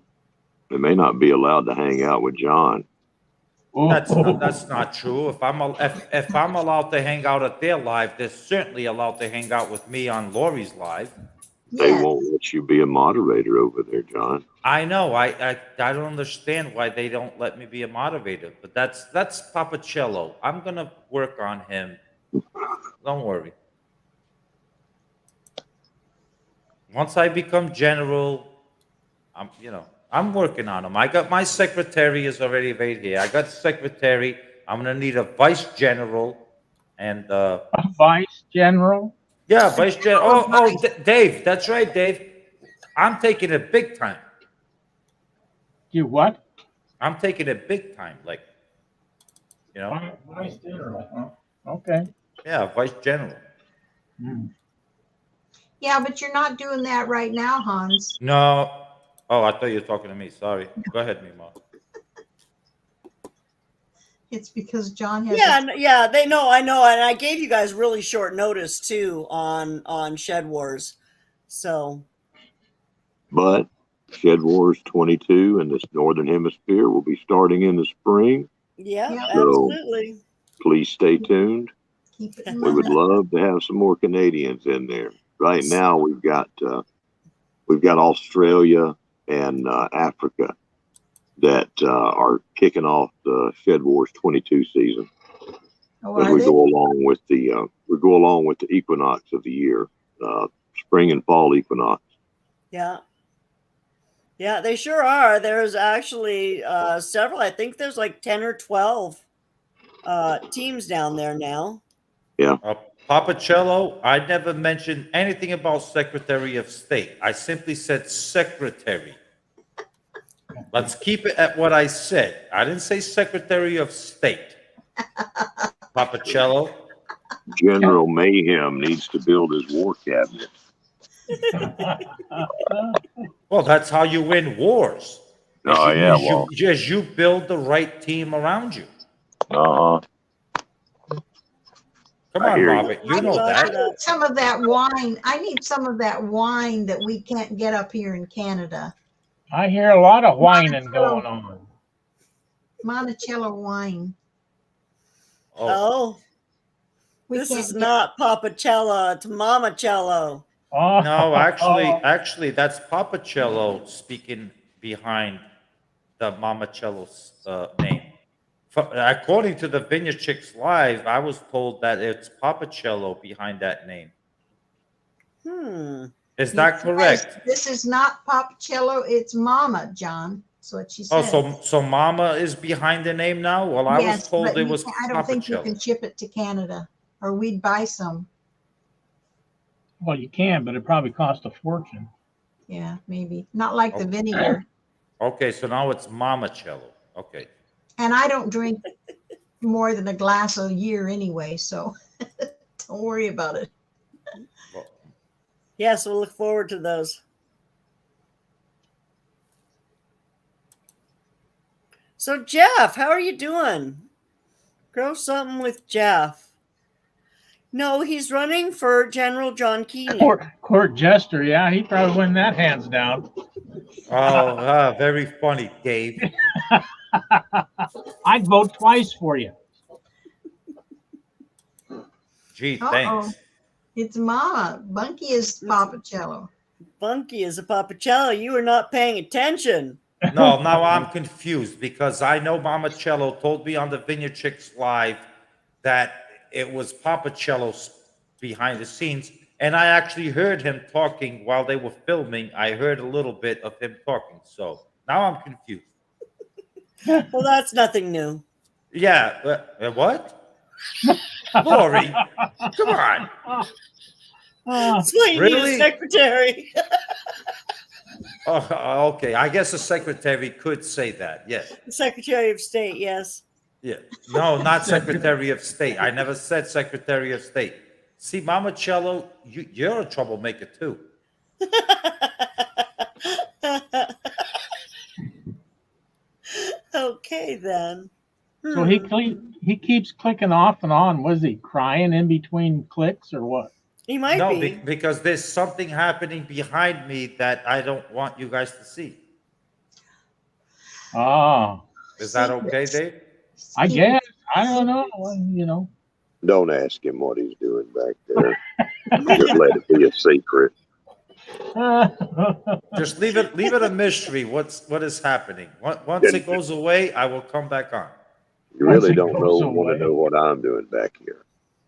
there. They may not be allowed to hang out with John. that's not true. If I'm allowed to hang out at their live, they're certainly allowed to hang out with me on Lori's live. They Yes. won't let you be a moderator over there, John. I know. I don't understand why they don't let me be a moderator, but that's Papacello. I'm gonna work on him. Don't worry. Once I become general, I'm working on him. I got my secretary is already right here. I got secretary. I'm gonna need a vice general, and Vice General. yeah, vice general. Dave. That's right, Dave. I'm taking it big time. You what? I'm taking it big time, like, Vice General. Huh? Okay. yeah, vice general. Hmm. Yeah, but you're not doing that right now, Hans. No. Oh, I thought you were talking to me. Sorry. Go ahead, Mima. It's because John has. Yeah, they know. I know, and I gave you guys really short notice too on Shed Wars. So, but Shed Wars 22 in the Northern Hemisphere will be starting in the spring. yeah, Yeah. absolutely. So please stay tuned. Keep it in We would mind. love to have some more Canadians in there. Right now, we've got Australia and Africa that are kicking off the Shed Wars 22 season. Oh, As are we they? go along with the equinox of the year, spring and fall equinox. Yeah. Yeah, they sure are. There's actually several. I think there's like 10 or 12 teams down there now. Yeah. Papacello, I never mentioned anything about Secretary of State. I simply said secretary. Let's keep it at what I said. I didn't say Secretary of State. Papacello. General Mayhem needs to build his war cabinet. Well, that's how you win wars. Oh, yeah, well. You build the right team around you. Uh-huh. Come I on, hear you. Robert. You know I that. need some of that wine. I need some of that wine that we can't get up here in Canada. I hear a lot of whining going on. Monticello wine. Oh, We this can't is get- not Papacello, it's Mamacello. Oh, No, actually, that's Papacello speaking behind the Mamacello's name. According to the Vineyard Chicks Live, I was told that it's Papacello behind that name. Is that correct? Yes, this is not Papacello, it's Mama, John. That's what she said. Oh, so Mama is behind the name now? Well, I was told but it you was can't- I don't think you can Papacello. ship it to Canada, or we'd buy some. well, you can, but it probably costs a fortune. Yeah, maybe. Not like the Oh. vinegar. Okay, so now it's Mamacello. Okay. And I don't drink more than a glass a year anyway, so don't worry about it. Well, Yes, we'll look forward to those. So, Jeff, how are you doing? Grow something with Jeff. No, he's running for General John Keeney. Court jester, yeah, he probably win that hands down. very funny, Dave. I'd vote twice for you. Gee, Uh-oh. thanks. It's Mama. Bunky is Papacello. Bunky is a Papacello. You are not paying attention. No, now I'm confused because I know Mamacello told me on the Vineyard Chicks Live that it was Papacello behind the scenes, and I actually heard him talking while they were filming. I heard a little bit of him talking, so now I'm confused. Well, that's nothing new. Yeah, what? Lorrie, come on. That's why you need Really? a secretary. Oh, okay, I guess the secretary could say that. Yeah, Secretary of State, yes. yeah. No, not Secretary of State. I never said Secretary of State. See, Mamacello, you're a troublemaker too. Okay, then. So he keeps clicking off and on. Was he crying in between clicks or what? He might No, be. because there's something happening behind me that I don't want you guys to see. Oh, Is that okay, Dave? I guess. I don't know. You know. Don't ask him what he's doing back there. Just let it be a secret. Just leave it a mystery. What is happening? Once it goes away, I will come back on. You really Once it don't goes want to away. know what I'm doing back here.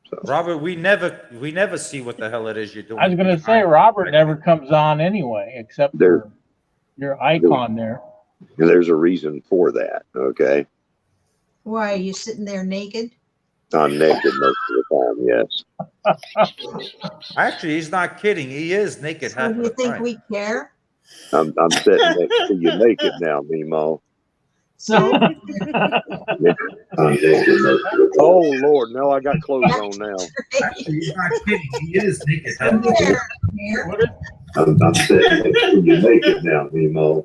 So Robert, we never see what the hell it is you're doing. I was going to say Robert never comes on anyway, except for your icon there. there's a reason for that. Okay, Why, are you sitting there naked? I'm naked most of the time. Yes, Actually, he's not kidding. He is naked So half do of you the think time. we care? I'm sitting next to you naked now, Mimo. So I'm naked most of the time. Oh Lord, no, I got clothes on now. He's not kidding. He is naked I'm there. I'm sitting next to you naked now, Mimo.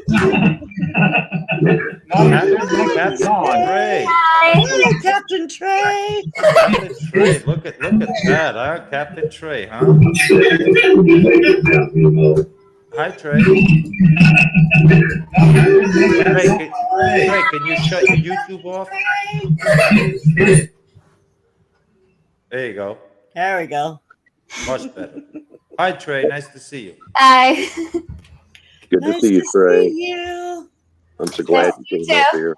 Captain Trey. Hi, Captain Trey. Captain Trey. Look at that, huh? Captain Trey, huh? Hi, Trey. Trey, can you shut your YouTube off? There you go. There we go. Much better. Hi, Trey. Nice to see you. Hi. Good Nice to see you, to Trey. see you. I'm so glad you came up here.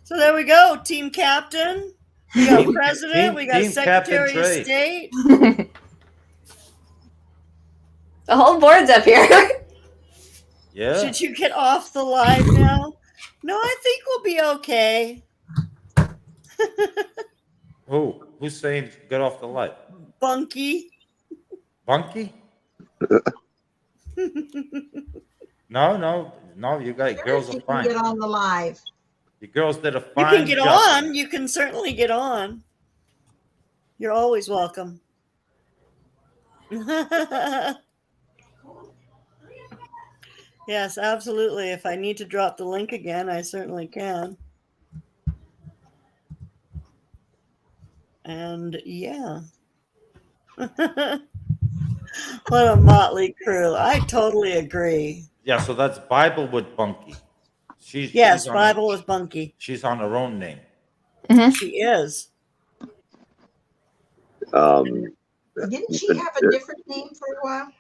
So there we go. Team captain. We got president. We got Team secretary Captain of Trey. state. The whole board's up here. Yeah. Should you get off the live now? No, I think we'll be okay. Who's saying get off the light? Bunky. Bunky? No. You guys, girls You are can fine. get on the live. You girls did a You fine can get job. on. You can certainly get on. You're always welcome. Yes, absolutely. If I need to drop the link again, I certainly can. And yeah. What a motley crew. I totally agree. Yeah, so that's Bible with Bunky. Yes, she's on Bible with Bunky. She's on her own name. She is. Didn't she have a different name for a while?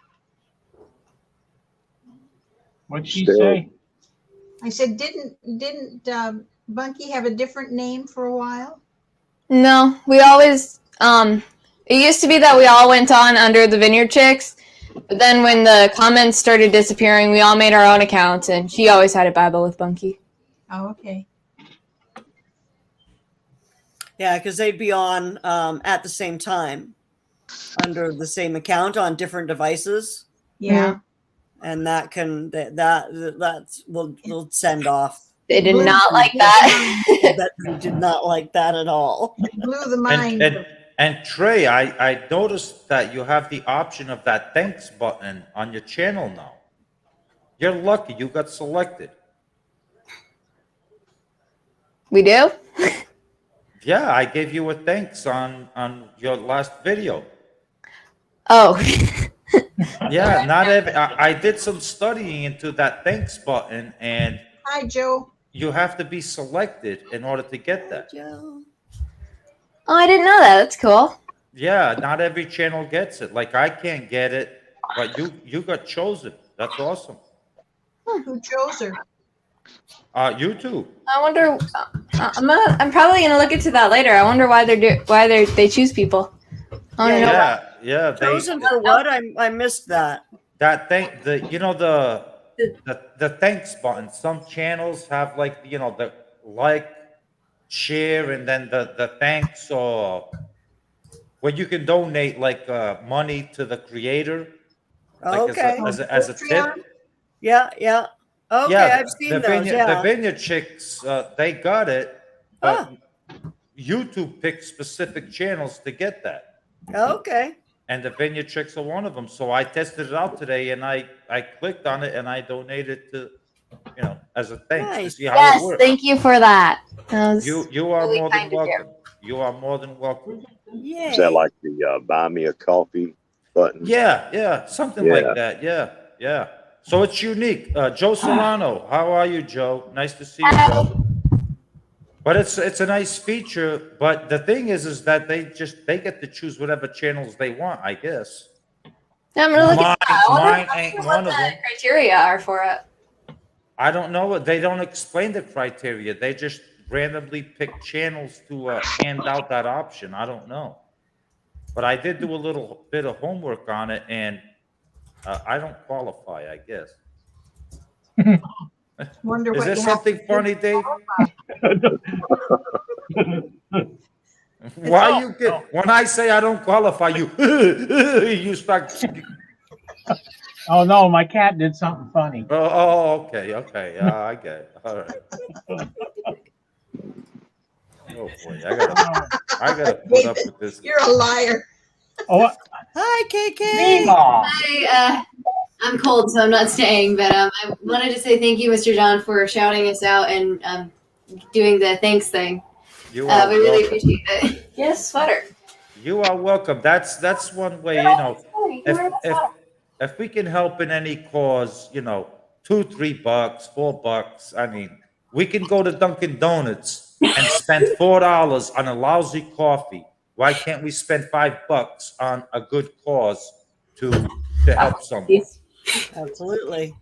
What'd she say? I said, didn't Bunky have a different name for a while? No, we always, it used to be that we all went on under the Vineyard Chicks, but then when the comments started disappearing, we all made our own accounts, and she always had a Bible with Bunky. Oh, okay. Yeah, because they'd be on at the same time under the same account on different devices. Yeah. And that can that's will send off. They did not like that. They did not like that at all. Blew the mind. And Trey, I noticed that you have the option of that thanks button on your channel now. You're lucky you got selected. We do? Yeah, I gave you a thanks on your last video. Oh. Yeah, not every. I did some studying into that thanks button, and Hi, Joe. you have to be selected in order to get that. Joe. Oh, I didn't know that. That's cool. Yeah, not every channel gets it. Like I can't get it, but you got chosen. That's awesome. Who chose her? You too. I wonder. I'm probably gonna look into that later. I wonder why they choose people. I wanna know why. Yeah. Chosen for what? I missed that. That the thanks button. Some channels have like the like, share, and then the thanks, or where you can donate like money to the creator. Like Okay. as a tip. Yeah. Okay, Yeah, I've seen those. Yeah. The Vineyard Chicks, they got it, but YouTube picks specific channels to get that. Okay. And the Vineyard Chicks are one of them. So I tested it out today, and I clicked on it, and I donated to, as a thanks to see how it works. Thank you for that. You are more than welcome. You are more than welcome. Yay. Is that like the buy me a coffee button? Yeah, something like that. Yeah. So it's unique. Joe Solano, how are you, Joe? Nice to see you, Joe. But it's a nice feature. But the thing is that they get to choose whatever channels they want, I guess. I'm really looking Mine ain't one of them. Criteria are for it. I don't know. They don't explain the criteria. They just randomly pick channels to hand out that option. I don't know. But I did do a little bit of homework on it, and I don't qualify, I guess. Wonder Is what there you something have to funny, Dave? Why you get when I say I don't qualify, you start. Oh no, my cat did something funny. Okay. I get it. All right. Oh boy, I gotta put up with this. You're a liar. Oh, Hi, KK. Hi, I'm cold, so I'm not staying. But I wanted to say thank you, Mr. John, for shouting us out and doing the thanks thing. You We are really welcome. appreciate it. Yes, sweater. You are welcome. That's one way, you know. If we can help in any cause, you know, $2, $3, $4. I mean, we can go to Dunkin' Donuts and spend $4 on a lousy coffee. Why can't we spend $5 on a good cause to help someone? Absolutely.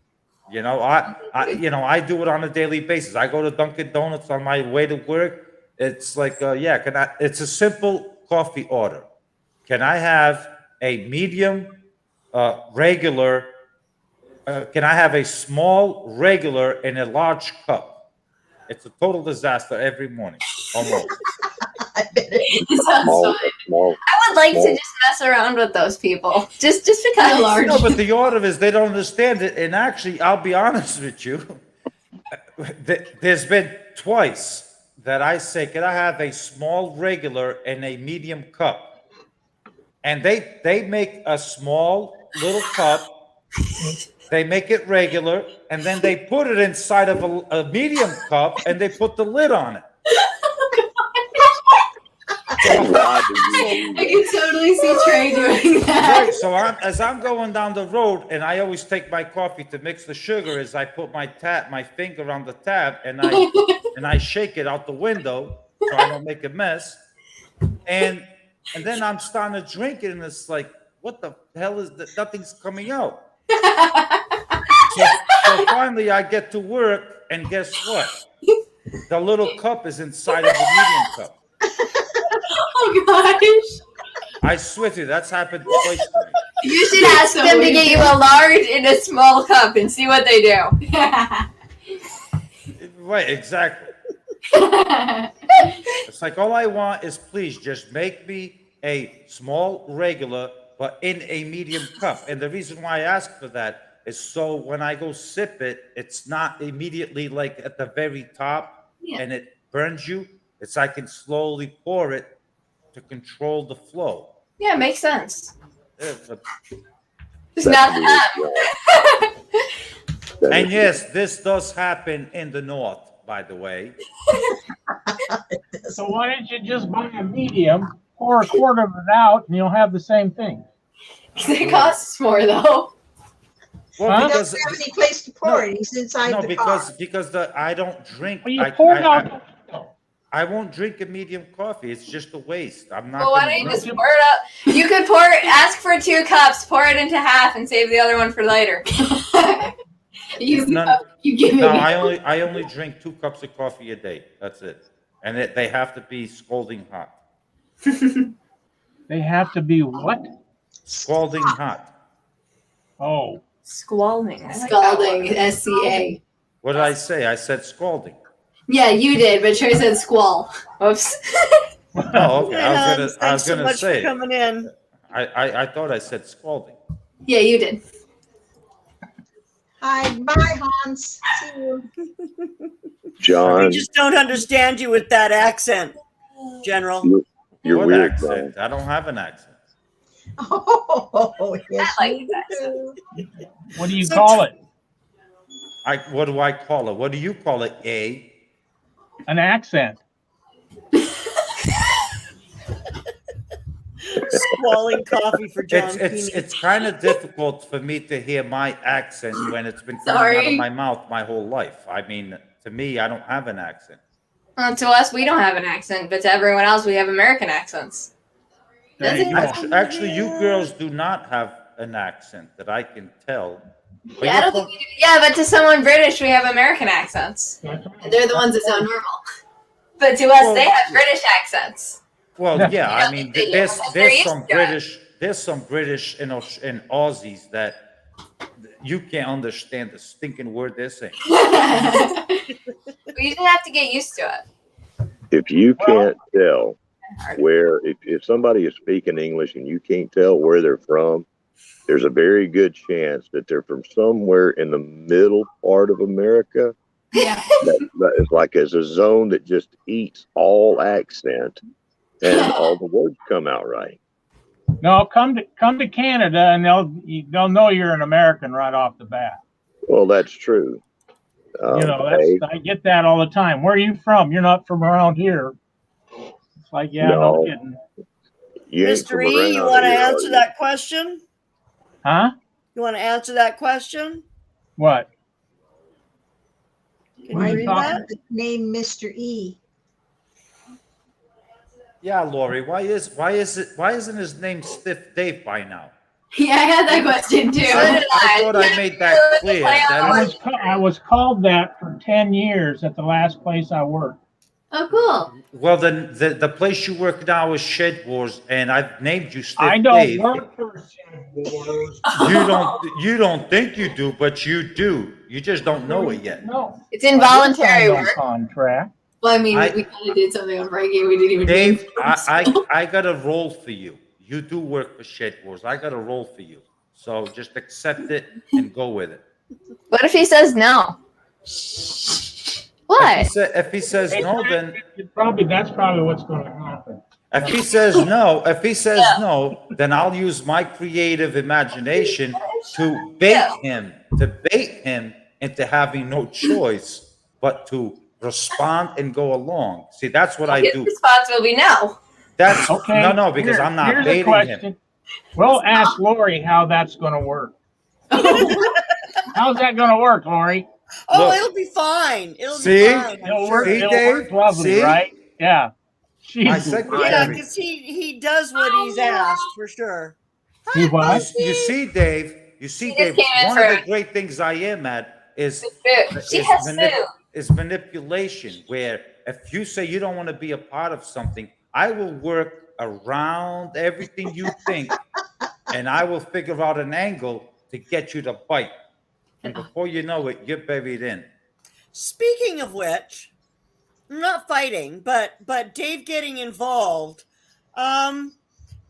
You know, I do it on a daily basis. I go to Dunkin' Donuts on my way to work. It's like, it's a simple coffee order. Can I have a medium, regular? Can I have a small, regular, and a large cup? It's a total disaster every morning, almost. It sounds Small, fun. small, I would like to small. just mess around with those people. Just because. large. No, but the order is they don't understand it. And actually, I'll be honest with you. There's been twice that I say, can I have a small regular and a medium cup? And they make a small little cup, they make it regular, and then they put it inside of a medium cup and they put the lid on it. Why do you do I can totally see Trey doing that. Right, so as I'm going down the road, and I always take my coffee to mix the sugar, is I put my finger on the tab, and I shake it out the window so I don't make a mess, and then I'm starting to drink it, and it's like, what the hell is that? Nothing's coming out. So finally, I get to work, and guess what? The little cup is inside of the medium cup. Oh gosh. I swear to you, that's happened twice to me. You should ask them to get you a large and a small cup and see what they do. Right, exactly. It's like, all I want is, please just make me a small regular, but in a medium cup. And the reason why I ask for that is so when I go sip it, it's not immediately like at the very top and it burns you. It's I can slowly pour it to control the flow. Yeah, makes sense. But It's not that. And yes, this does happen in the north, by the way. So why don't you just buy a medium, pour a quart of it out, and you'll have the same thing? It costs more though. Well, He because doesn't have any place to pour it. He's inside the car. because I don't drink. Well, you pour it out. I won't drink a medium coffee. It's just a waste. I'm not. Well, why don't you just pour it up? You could ask for 2 cups, pour it into half, and save the other one for later. You give me. No, I only drink 2 cups of coffee a day. That's it, and they have to be scalding hot. They have to be what? Scalding hot. Oh. Scalding. Scalding. SCA. What did I say? I said scalding. Yeah, you did, but Trey said squall. Whoops. Oh, okay. I was Thanks so gonna much say. for coming in. I thought I said scalding. Yeah, you did. Hi, bye, Hans. See you. John, We just don't understand you with that accent, General. you're What weird, accent? I don't have an accent. Oh, yes, I like you that. do. What do you call it? What do I call it? What do you call it? An accent. Squalling coffee for John It's kind of difficult for me to hear my accent when it's been coming out of my mouth my whole life. I mean, to me, I don't have an accent. Well, to us, we don't have an accent, but to everyone else, we have American accents. Actually, you girls do not have an accent that I can tell. But Yeah, I don't think we do. Yeah, but to someone British, we have American accents. They're the ones that sound normal. But to us, they have British accents. Well, yeah, I mean, there's used some to it. British and Aussies that you can't understand the stinking word they're saying. We just have to get used to it. If you can't tell where, if somebody is speaking English and you can't tell where they're from, there's a very good chance that they're from somewhere in the middle part of America. Yeah. That is like as a zone that just eats all accent and all the words come out right. No, come to Canada, and they'll know you're an American right off the bat. Well, that's true. I get that all the time. Where are you from? You're not from around here. It's like, yeah, no kidding. Mr. E, you want to answer that question? Huh? You want to answer that question? What? Why you read that? Name Mr. E. Yeah, Lorrie. Why isn't his name Stiff Dave by now? Yeah, I had that question too. I thought I made that clear. I was called that for 10 years at the last place I worked. Oh, cool. Well, then the place you work now is Shed Wars, and I've named you Stiff I don't Dave. work for Shed Wars. You don't think you do, but you do. You just don't know it yet. No, it's involuntary work. Contract. Well, I mean, we kind of did something on breaking. We didn't even. Dave, I got a role for you. You do work for Shed Wars. I got a role for you. So just accept it and go with it. What if he says no? What? If he says no, then that's probably what's going to happen. If he says no, then I'll use my creative imagination to bait him into having no choice but to respond and go along. See, that's what I do. His response will be no. That's okay. No, because I'm not baiting him. We'll ask Lorrie how that's going to work. How's that going to work, Lorrie? Oh, look, it'll be fine. It'll be fine. It'll work lovely, right? Yeah. Yeah, because he does what he's asked for sure. What? You see, Dave. One of the great things I am at is manipulation. Where if you say you don't want to be a part of something, I will work around everything you think, and I will figure out an angle to get you to bite. And before you know it, you're buried in. Speaking of which, not fighting, but Dave getting involved.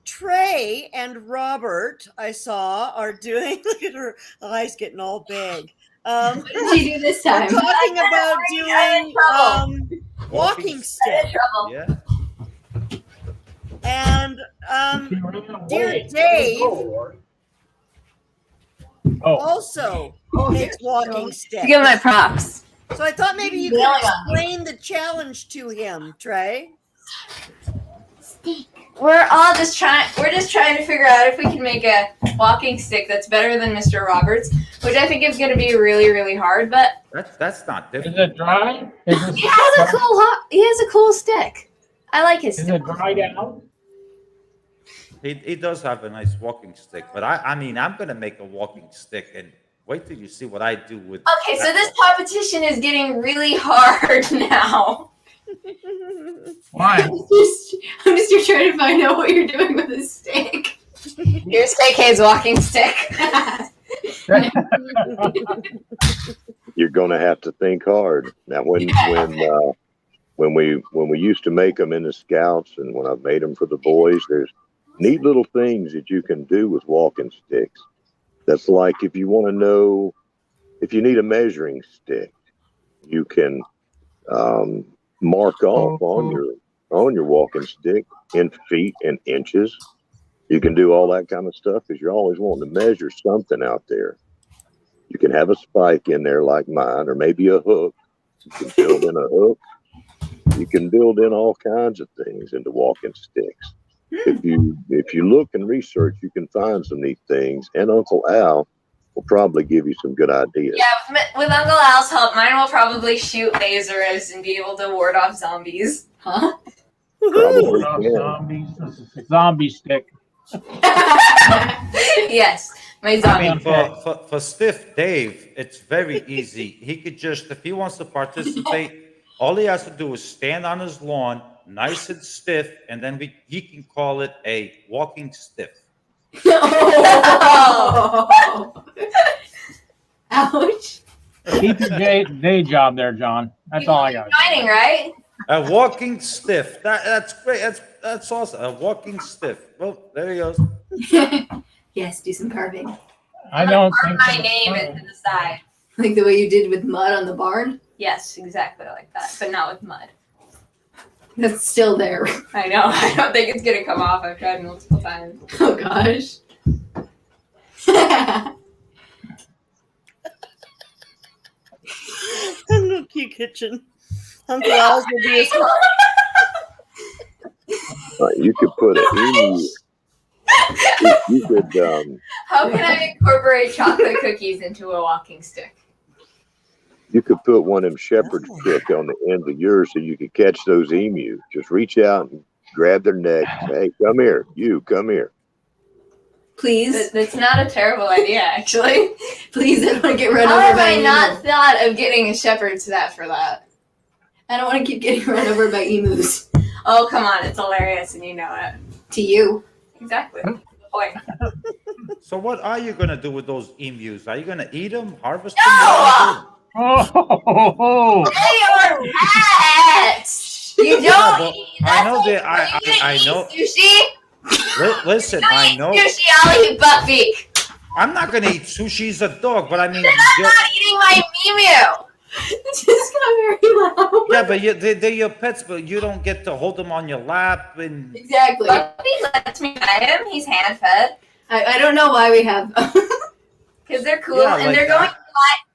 Trey and Robert, I saw, are doing. Look at her eyes getting all big. What did she do this time? Talking about doing walking stick. Yeah. And dear Dave also makes walking sticks. Give my props. So I thought maybe you could explain the challenge to him, Trey. We're just trying to figure out if we can make a walking stick that's better than Mr. Roberts, which I think is going to be really, really hard. But that's not difficult. Is it dry? He has a cool stick. I like his stick. Is it dried out? He does have a nice walking stick, but I mean, I'm going to make a walking stick and wait till you see what I do with. Okay, so this competition is getting really hard now. Why? I'm just trying to find out what you're doing with this stick. Here's KK's walking stick. You're going to have to think hard. Now, when we used to make them in the Scouts, and when I've made them for the boys, there's neat little things that you can do with walking sticks. That's like if you want to know if you need a measuring stick, you can mark off on your walking stick in feet and inches. You can do all that kind of stuff because you're always wanting to measure something out there. You can have a spike in there like mine, or maybe a hook. You can build in a hook. You can build in all kinds of things into walking sticks. If you look and research, you can find some neat things, and Uncle Al will probably give you some good ideas. Yeah, with Uncle Al's help, mine will probably shoot lasers and be able to ward off zombies. Huh? Probably zombies. This is a zombie stick. Yes, my zombie. I mean, for Stiff Dave, it's very easy. He could just, if he wants to participate, all he has to do is stand on his lawn, nice and stiff, and then he can call it a walking stiff. Oh. Ouch. Keep your day job there, John. That's all I got. Shining, right? A walking stiff. That's great. That's awesome. A walking stiff. Well, there he goes. Yes, do some carving. I don't carve my name into the side. Like the way you did with mud on the barn? Yes, exactly like that, but not with mud. That's still there. I know. I don't think it's gonna come off. I've tried multiple times. Oh gosh. Nookie kitchen. Uncle Al's will be his. You could put an emu. You could. How can I incorporate chocolate cookies into a walking stick? You could put one of them shepherd's crook on the end of yours so you could catch those emus. Just reach out and grab their neck. Say, hey, come here. You, come here. Please. That's not a terrible idea, actually. Please, I don't want to get run How over have by I emu. not thought of getting a shepherd's net for that? I don't want to keep getting run over by emus. Oh, come on. It's hilarious, and you know it. To you. Exactly. Good point. So what are you gonna do with those emus? Are you gonna eat them, harvest No! them? What are you gonna do? Oh, They are pets! You Yeah, don't but eat I know like, that are you gonna I eat know. Sushi? Listen, You don't I eat know. Sushi, I'll eat Buffy. I'm not gonna eat sushi. He's a dog, but I mean, Then I'm not eating my Mimu. It just got very loud. yeah, but they're your pets, but you don't get to hold them on your lap and. Exactly. Buffy lets me pet him. He's hand fed. I don't know why we have. Because they're cool, Yeah, and like they're going to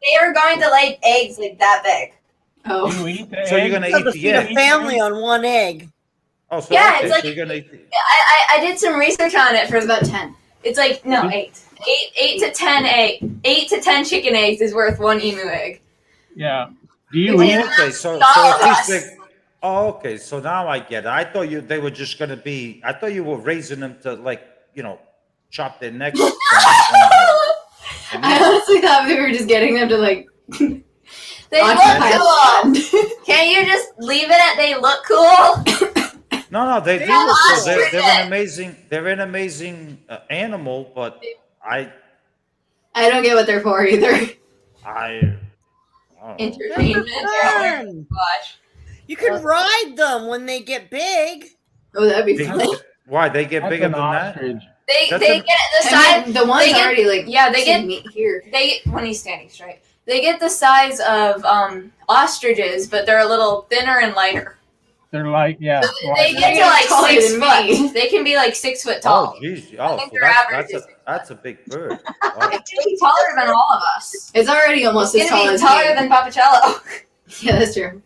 they are going to lay eggs like that big. Oh. you eat the So you're egg? gonna You have eat to the feed a egg. family on one egg. Oh, so Yeah, okay, it's like- so you're gonna eat the. I did some research on it for It's about 10. It's like no 8 to 10 8 to 10 chicken eggs is worth one emu egg. Yeah. Do you eat it? Okay, so Stop at us. least they. Oh, okay. So now I get it. I thought they were just gonna be. I thought you were raising them to chop their necks. I honestly thought we were just getting them to like. They look cool. Can't you just leave it at they look cool? No, they do They're look cool. ostriches. They're an amazing animal, but I I don't get what they're for either. don't know. Entertainment. Fun. Gosh. You can ride them when they get big. Oh, that'd be They- fun. Why they get That's bigger an than that? ostrich. They That's they a- get the I size. mean, the one's they get- already like. yeah, they get meat here. they when he's standing straight. They get the size of ostriches, but they're a little thinner and lighter. They're like, yeah. They like- get to like Taller 6 than foot. me. They can be like 6 foot Oh, tall. geez. I Oh, think so their average is that's a big bird. Wow. They can be taller than all of us. It's already almost It's as gonna tall be as taller me. than Papacello. Yeah, that's true.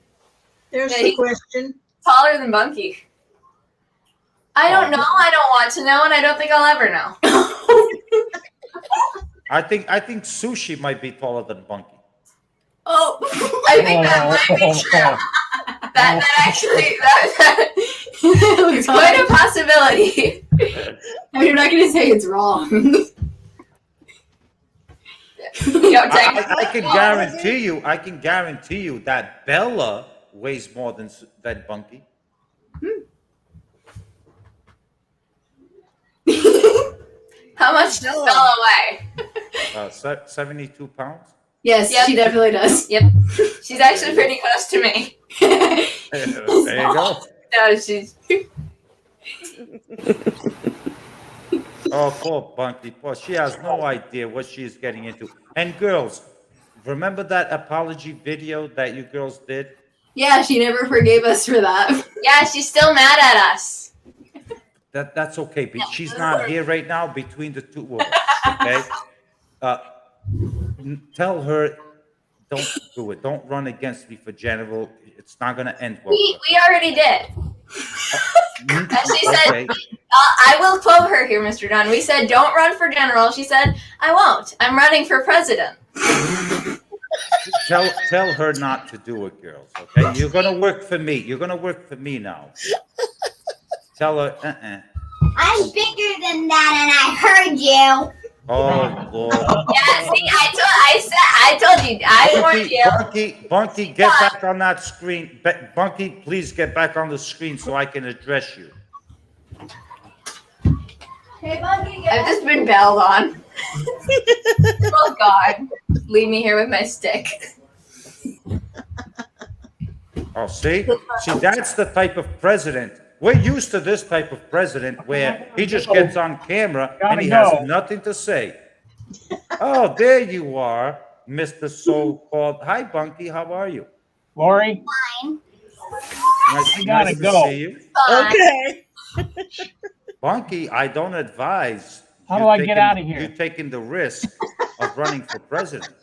There's Yeah, the he- question. Taller than Bunky. I don't know. I don't want to know, and I don't think I'll ever know. I think sushi might be taller than Bunky. Oh, I think that might be true. That actually that it's quite a possibility. I mean, I'm not gonna say it's wrong. You know, I can guarantee you that Bella weighs more than Bunky. How much does Bella weigh? 72 pounds. Yes, Yep. she definitely does. Yep, she's actually pretty close to me. There you go. No, she's. Oh, poor Bunky. Poor, she has no idea what she's getting into. And girls, remember that apology video that you girls did? Yeah, she never forgave us for that. Yeah, she's still mad at us. That's okay. She's not here right now between the two of us. Okay. Tell her, don't do it. Don't run against me for general. It's not gonna end well. We already did. And she said, Okay. I will quote her here, Mr. Dunn. We said, don't run for general. She said, I won't. I'm running for president. Tell her not to do it, girls. Okay. You're gonna work for me. You're gonna work for me now. Tell her. I'm bigger than that, and I heard you. Oh Lord. Yeah, see, I told you. I warned you. Bunky, get back on that screen. Bunky, please get back on the screen so I can address you. Hey, Bunky, I've just been bailed on. Oh, God. Leave me here with my stick. Oh, see, that's the type of president. We're used to this type of president where he just gets on camera and he has nothing to say. Oh, there you are, Mr. So-called. Hi, Bunky. How are you? Lorrie? Fine. I gotta to go. see you. Okay. Bunky, I don't advise. How you do I get taking- out of here? You taking the risk of running for president.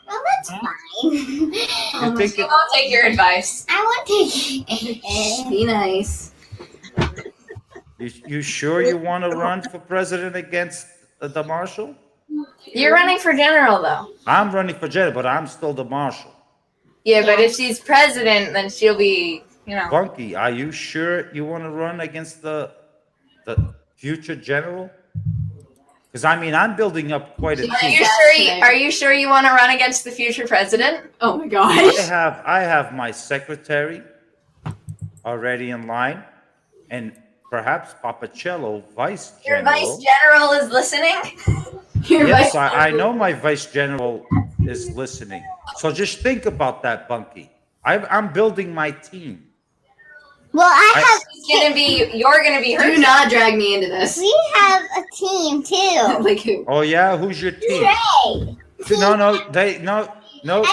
Well, that's fine. Oh my think it- I'll take your advice. I want to. Be nice. You sure you want to run for president against the marshal? You're running for general, though. I'm running for general, but I'm still the marshal. Yeah, but if she's president, then she'll be, Bunky, are you sure you want to run against the future general? Because I mean, I'm building up quite a team. Are you sure you want to run against the future president? Oh my gosh. I have my secretary already in line, and perhaps Papacello, vice Your general. vice general is listening? Yes, I know my vice general is listening. So just think about that, Bunky. I'm building my team. Well, You're gonna be her. Do not drag me into this. we have a team too. Like who? Oh yeah, who's your team? Trey. No.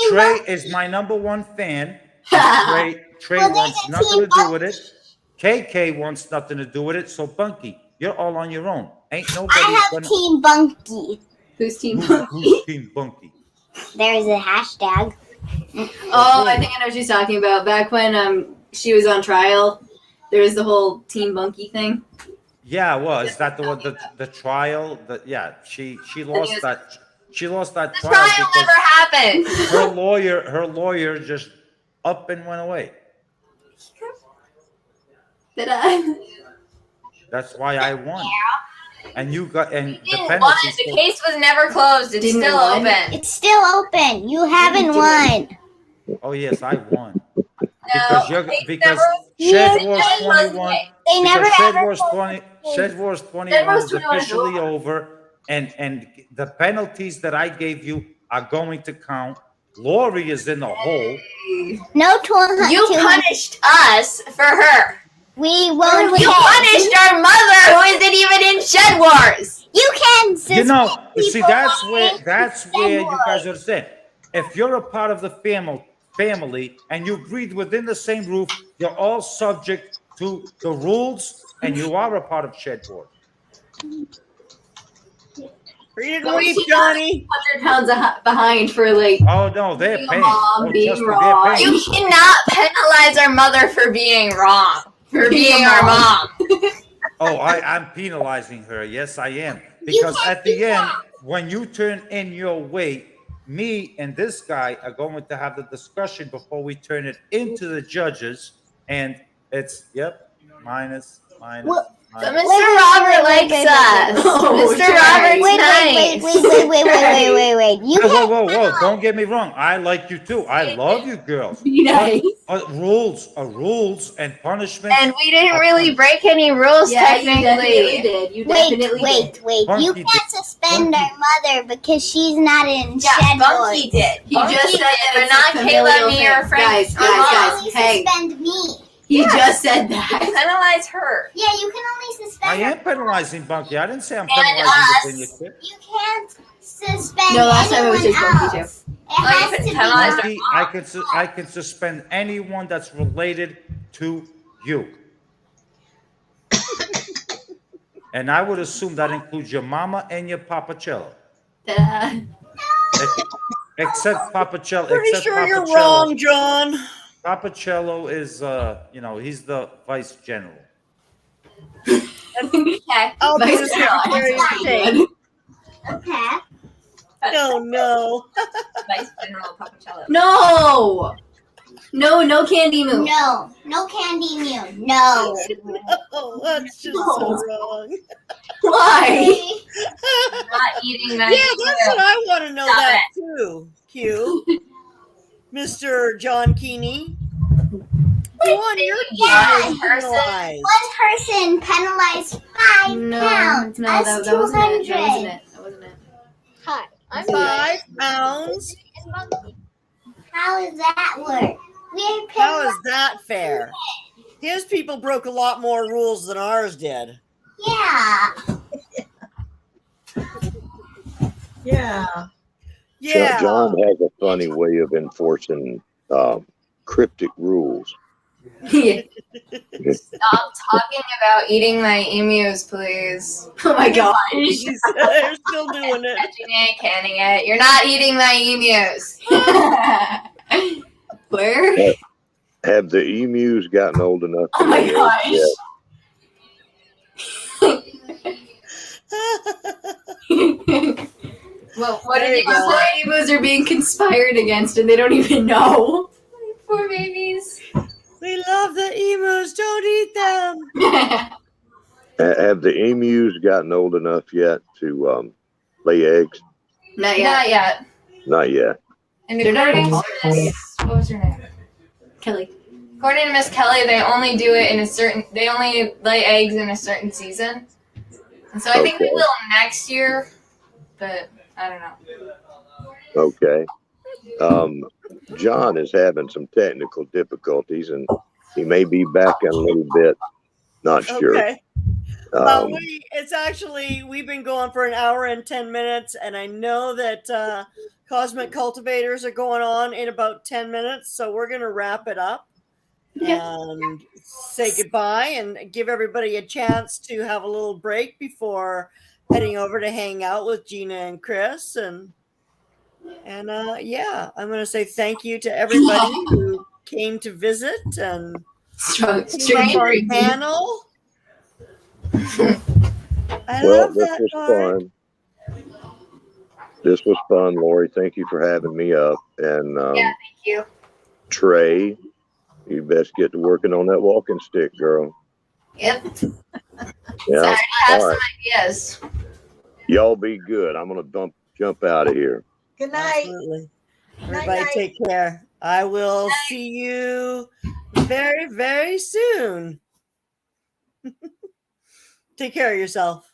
Trey is my #1 fan. Trey Well, wants there's a nothing team to do with it. KK wants nothing to do with it. So Bunky, you're all on your own. Ain't nobody I have gonna. Team Bunky. Who's team? Who's Team Bunky? There's a hashtag. Oh, I think I know what she's talking about. Back when she was on trial, there was the whole Team Bunky thing. Yeah, well, is that the one the trial? She lost that. She lost that trial Trial because never happened. her lawyer just up and went away. Did I? That's why I won. And you got and the Won. penalty. The case was never closed. It's Didn't still win. open. It's still open. You haven't won. Oh yes, I won. No, Because Yes, Shed Wars 21. They never Because Shed ever Wars 20. Shed Wars 21 is officially over, and the penalties that I gave you are going to count. Lorrie is in the hole. No 200. You punished us for her. We won't. You punished our mother, who isn't even in Shed Wars. You can. You know, see, people that's on where Shed you Wars. guys understand. If you're a part of the family and you breathe within the same roof, you're all subject to the rules, and you are a part of Shed Wars. Read and weep, Johnny. 100 pounds behind for like. Oh no, they're being paying. mom, Oh, being trust me, they're wrong. paying. You cannot penalize our mother for being wrong. For being our mom. Oh, I'm penalizing her. Yes, I am. Because at the end, when you turn in your weight, me and this guy are going to have the discussion before we turn it into the judges. And it's, minus. So Mr. Robert likes us. Mr. Robert's nice. Wait. You Whoa. Don't get me wrong. I like you too. I love you girls. Be nice. But rules and punishment. And we didn't really break any rules Yeah, you definitely technically. did. You definitely did. Wait. You Bunky can't suspend our mother because she's not in Yeah, Shed Bunky Wars. did. He just said that but it's not a Kayla, familial me, or thing. Frank. Guys, Only hey. suspend me. He just said that. Penalize her. Yeah, you can only I suspend am her. penalizing Bunky. I didn't say I'm And penalizing us. the Virginia kid. You can't suspend No, last time it was anyone just Bunky, else. It you has can to be penalize one. Bunky, I can suspend anyone that's related to you. And I would assume that includes your mama and your Papacello. Except Papacello. Pretty except sure you're Papacello. wrong, John. Papacello is, he's the vice general. Okay. I'll be Vice the Secretary of President. State. Okay. No. Vice General Papacello. No candy move. No candy meal. No. Oh, that's just so wrong. Why? Not eating Yeah, that. that's what I want to know Stop that too. Q. Mr. John Keeney. One, you're Yeah, penalized. One person penalized 5 pounds. No, Us that wasn't it. 200. That wasn't it. Hi, I'm 5 pounds. How does that work? We're How is that fair? His people broke a lot more rules than ours did. Yeah. Yeah. John has a funny way of enforcing cryptic rules. Stop talking about eating my emus, please. Oh my gosh. They're still doing it. Catching it, canning it. You're not eating my emus. Where? Have the emus gotten old enough to Oh my lay eggs gosh. yet? Well, what There did you you go. Poor emus are being conspired against and they don't even know. Poor babies. We love the emus. Don't eat them. Have the emus gotten old enough yet to lay eggs? Not yet. Not yet. Not yet. And They're not according even to Miss, what was her name? Kelly. According to Miss Kelly, they only do it in a certain. They only lay eggs in a certain season, and so I think we Okay. will next year, but I don't know. Okay. John is having some technical difficulties, and he may be back in a little bit. Not sure. Okay. It's actually, we've been going for an hour and 10 minutes, and I know that Cosmic Cultivators are going on in about 10 minutes, so we're going to wrap it up and say goodbye and give everybody a chance to have a little break before heading over to hang out with Gina and Chris. And yeah, I'm going to say thank you to everybody who came to visit and Strong came up our drinking. panel. I Well, love this that was part. fun. This was fun, Lori. Thank you for having me up. And Yeah, thank you. Trey, you best get to working on that walking stick, girl. Yep. Yeah. I have All some right. ideas. Y'all be good. I'm gonna jump out of here. Good night. Absolutely. Night, Everybody night. take care. I will see you very, very soon. Take care of yourself.